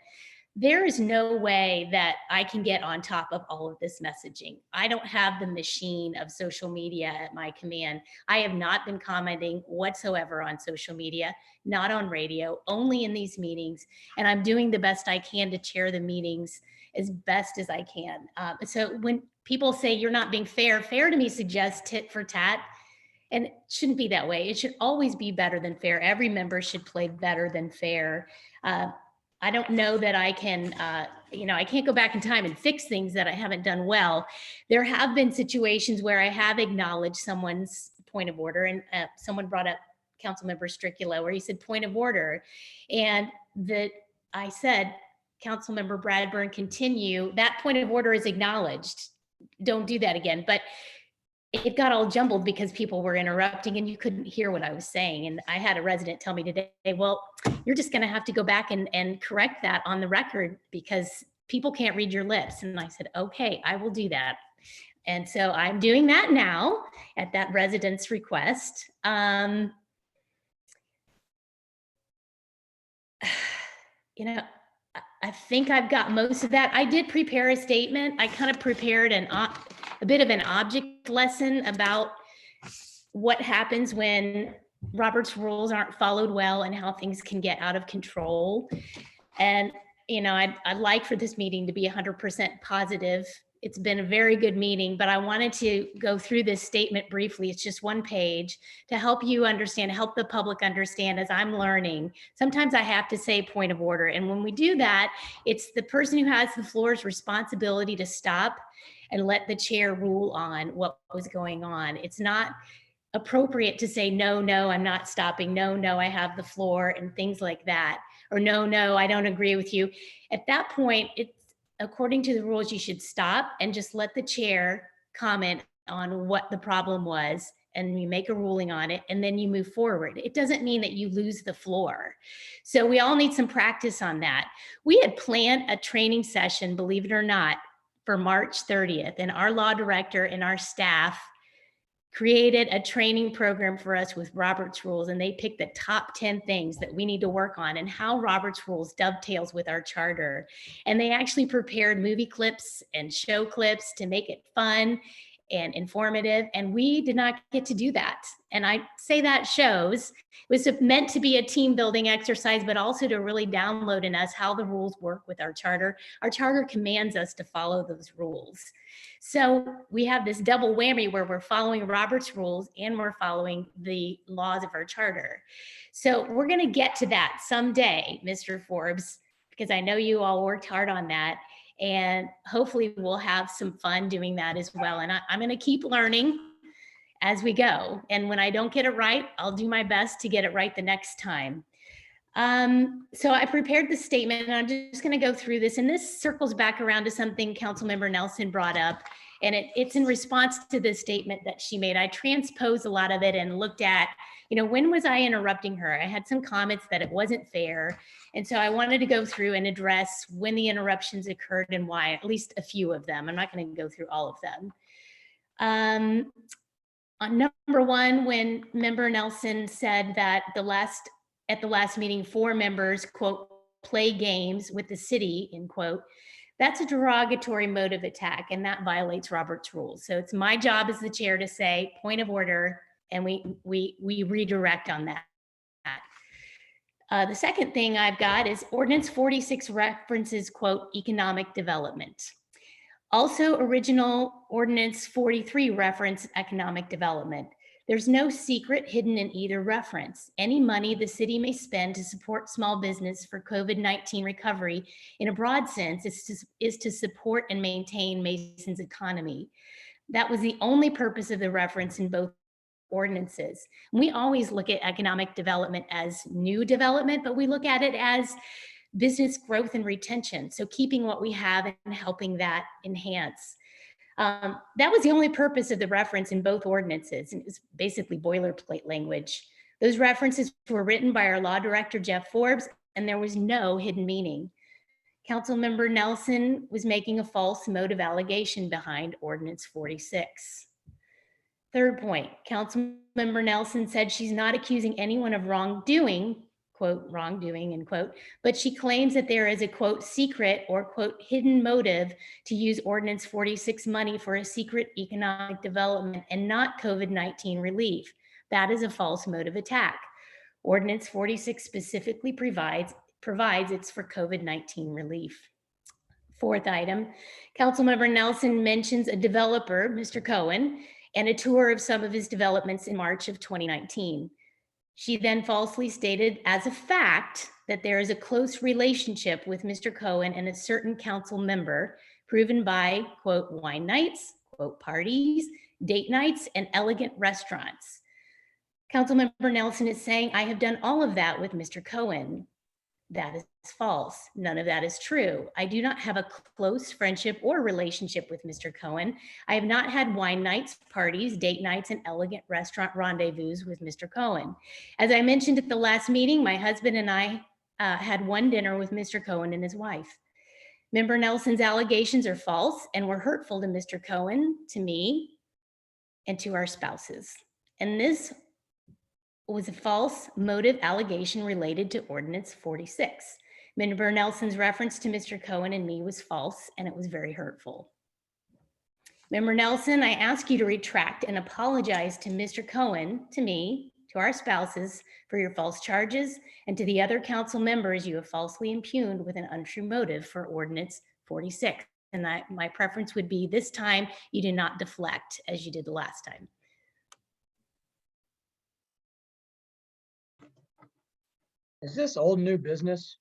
Speaker 1: there is no way that I can get on top of all of this messaging. I don't have the machine of social media at my command. I have not been commenting whatsoever on social media, not on radio, only in these meetings. And I'm doing the best I can to chair the meetings as best as I can. So when people say you're not being fair, fair to me suggests tit for tat. And it shouldn't be that way. It should always be better than fair. Every member should play better than fair. I don't know that I can, I can't go back in time and fix things that I haven't done well. There have been situations where I have acknowledged someone's point of order, and someone brought up Councilmember Stricula, where he said point of order. And that I said, Councilmember Bradburn, continue. That point of order is acknowledged. Don't do that again. But it got all jumbled because people were interrupting and you couldn't hear what I was saying. And I had a resident tell me today, well, you're just going to have to go back and correct that on the record because people can't read your lips. And I said, okay, I will do that. And so I'm doing that now at that resident's request. I think I've got most of that. I did prepare a statement. I kind of prepared a bit of an object lesson about what happens when Robert's rules aren't followed well and how things can get out of control. And, I'd like for this meeting to be 100% positive. It's been a very good meeting, but I wanted to go through this statement briefly. It's just one page to help you understand, help the public understand as I'm learning. Sometimes I have to say point of order. And when we do that, it's the person who has the floor's responsibility to stop and let the chair rule on what was going on. It's not appropriate to say, no, I'm not stopping. No, I have the floor and things like that. Or no, I don't agree with you. At that point, it's according to the rules, you should stop and just let the chair comment on what the problem was and you make a ruling on it and then you move forward. It doesn't mean that you lose the floor. So we all need some practice on that. We had planned a training session, believe it or not, for March 30th, and our law director and our staff created a training program for us with Robert's Rules, and they picked the top 10 things that we need to work on and how Robert's Rules dovetails with our charter. And they actually prepared movie clips and show clips to make it fun and informative, and we did not get to do that. And I say that shows it was meant to be a team building exercise, but also to really download in us how the rules work with our charter. Our charter commands us to follow those rules. So we have this double whammy where we're following Robert's Rules and we're following the laws of our charter. So we're going to get to that someday, Mr. Forbes, because I know you all worked hard on that. And hopefully we'll have some fun doing that as well. And I'm going to keep learning as we go. And when I don't get it right, I'll do my best to get it right the next time. So I prepared the statement and I'm just going to go through this, and this circles back around to something Councilmember Nelson brought up, and it's in response to the statement that she made. I transposed a lot of it and looked at, when was I interrupting her? I had some comments that it wasn't fair. And so I wanted to go through and address when the interruptions occurred and why, at least a few of them. I'm not going to go through all of them. On number one, when Member Nelson said that at the last meeting, 4 members, quote, play games with the city, end quote, that's a derogatory mode of attack, and that violates Robert's Rules. So it's my job as the chair to say point of order, and we redirect on that. The second thing I've got is Ordinance 46 references, quote, economic development. Also, original Ordinance 43 referenced economic development. There's no secret hidden in either reference. Any money the city may spend to support small business for COVID-19 recovery in a broad sense is to support and maintain Mason's economy. That was the only purpose of the reference in both ordinances. We always look at economic development as new development, but we look at it as business growth and retention. So keeping what we have and helping that enhance. That was the only purpose of the reference in both ordinances, and it's basically boilerplate language. Those references were written by our law director, Jeff Forbes, and there was no hidden meaning. Councilmember Nelson was making a false motive allegation behind Ordinance 46. Third point, Councilmember Nelson said she's not accusing anyone of wrongdoing, quote, wrongdoing, end quote, but she claims that there is a, quote, secret or, quote, hidden motive to use Ordinance 46 money for a secret economic development and not COVID-19 relief. That is a false motive attack. Ordinance 46 specifically provides it's for COVID-19 relief. Fourth item, Councilmember Nelson mentions a developer, Mr. Cohen, and a tour of some of his developments in March of 2019. She then falsely stated as a fact that there is a close relationship with Mr. Cohen and a certain council member, proven by, quote, wine nights, quote, parties, date nights, and elegant restaurants. Councilmember Nelson is saying, I have done all of that with Mr. Cohen. That is false. None of that is true. I do not have a close friendship or relationship with Mr. Cohen. I have not had wine nights, parties, date nights, and elegant restaurant rendezvous with Mr. Cohen. As I mentioned at the last meeting, my husband and I had one dinner with Mr. Cohen and his wife. Member Nelson's allegations are false and were hurtful to Mr. Cohen, to me, and to our spouses. And this was a false motive allegation related to Ordinance 46. Member Nelson's reference to Mr. Cohen and me was false, and it was very hurtful. Member Nelson, I ask you to retract and apologize to Mr. Cohen, to me, to our spouses for your false charges, and to the other council members you have falsely impugned with an untrue motive for Ordinance 46. And my preference would be this time you do not deflect as you did the last time.
Speaker 6: Is this old new business?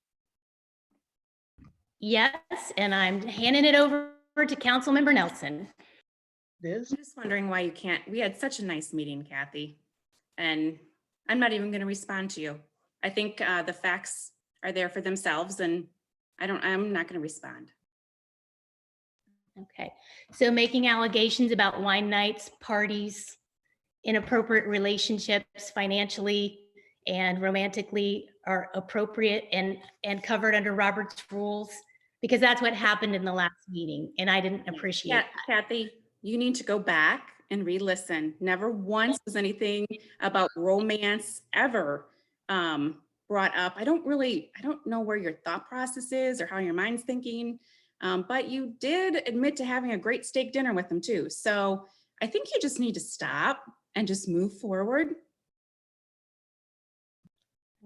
Speaker 1: Yes, and I'm handing it over to Councilmember Nelson.
Speaker 3: I'm just wondering why you can't, we had such a nice meeting, Kathy, and I'm not even going to respond to you. I think the facts are there for themselves, and I'm not going to respond.
Speaker 1: Okay, so making allegations about wine nights, parties, inappropriate relationships financially and romantically are appropriate and covered under Robert's rules, because that's what happened in the last meeting, and I didn't appreciate that.
Speaker 3: Kathy, you need to go back and re-listen. Never once was anything about romance ever brought up. I don't know where your thought process is or how your mind's thinking, but you did admit to having a great steak dinner with them too. So I think you just need to stop and just move forward.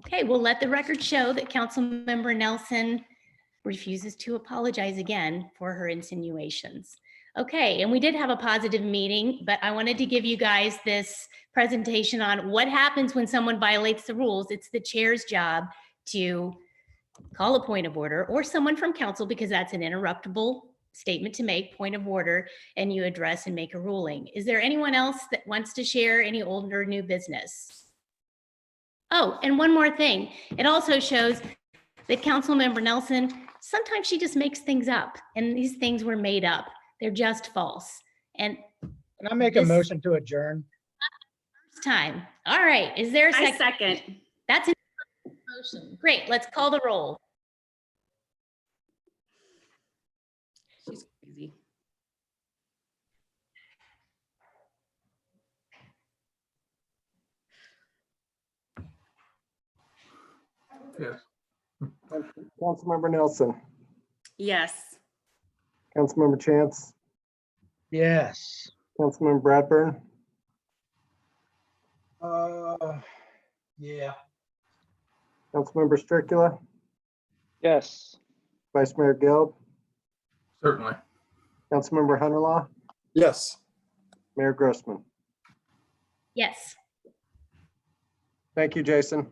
Speaker 1: Okay, we'll let the record show that Councilmember Nelson refuses to apologize again for her insinuations. Okay, and we did have a positive meeting, but I wanted to give you guys this presentation on what happens when someone violates the rules. It's the chair's job to call a point of order, or someone from council, because that's an interruptible statement to make, point of order, and you address and make a ruling. Is there anyone else that wants to share any old or new business? Oh, and one more thing. It also shows that Councilmember Nelson, sometimes she just makes things up, and these things were made up. They're just false. And
Speaker 6: can I make a motion to adjourn?
Speaker 1: First time. All right. Is there a second?
Speaker 3: I second.
Speaker 1: That's a motion. Great. Let's call the roll.
Speaker 3: She's crazy.
Speaker 4: Yes.
Speaker 2: Councilmember Nelson,
Speaker 3: Yes.
Speaker 2: Councilmember Chance,
Speaker 6: Yes.
Speaker 2: Councilmember Bradburn,
Speaker 7: Yeah.
Speaker 2: Councilmember Stricula,
Speaker 20: Yes.
Speaker 2: Vice Mayor Gelb,
Speaker 4: Certainly.
Speaker 2: Councilmember Hunterlaw,
Speaker 11: Yes.
Speaker 2: Mayor Grossman.
Speaker 1: Yes.
Speaker 2: Thank you, Jason.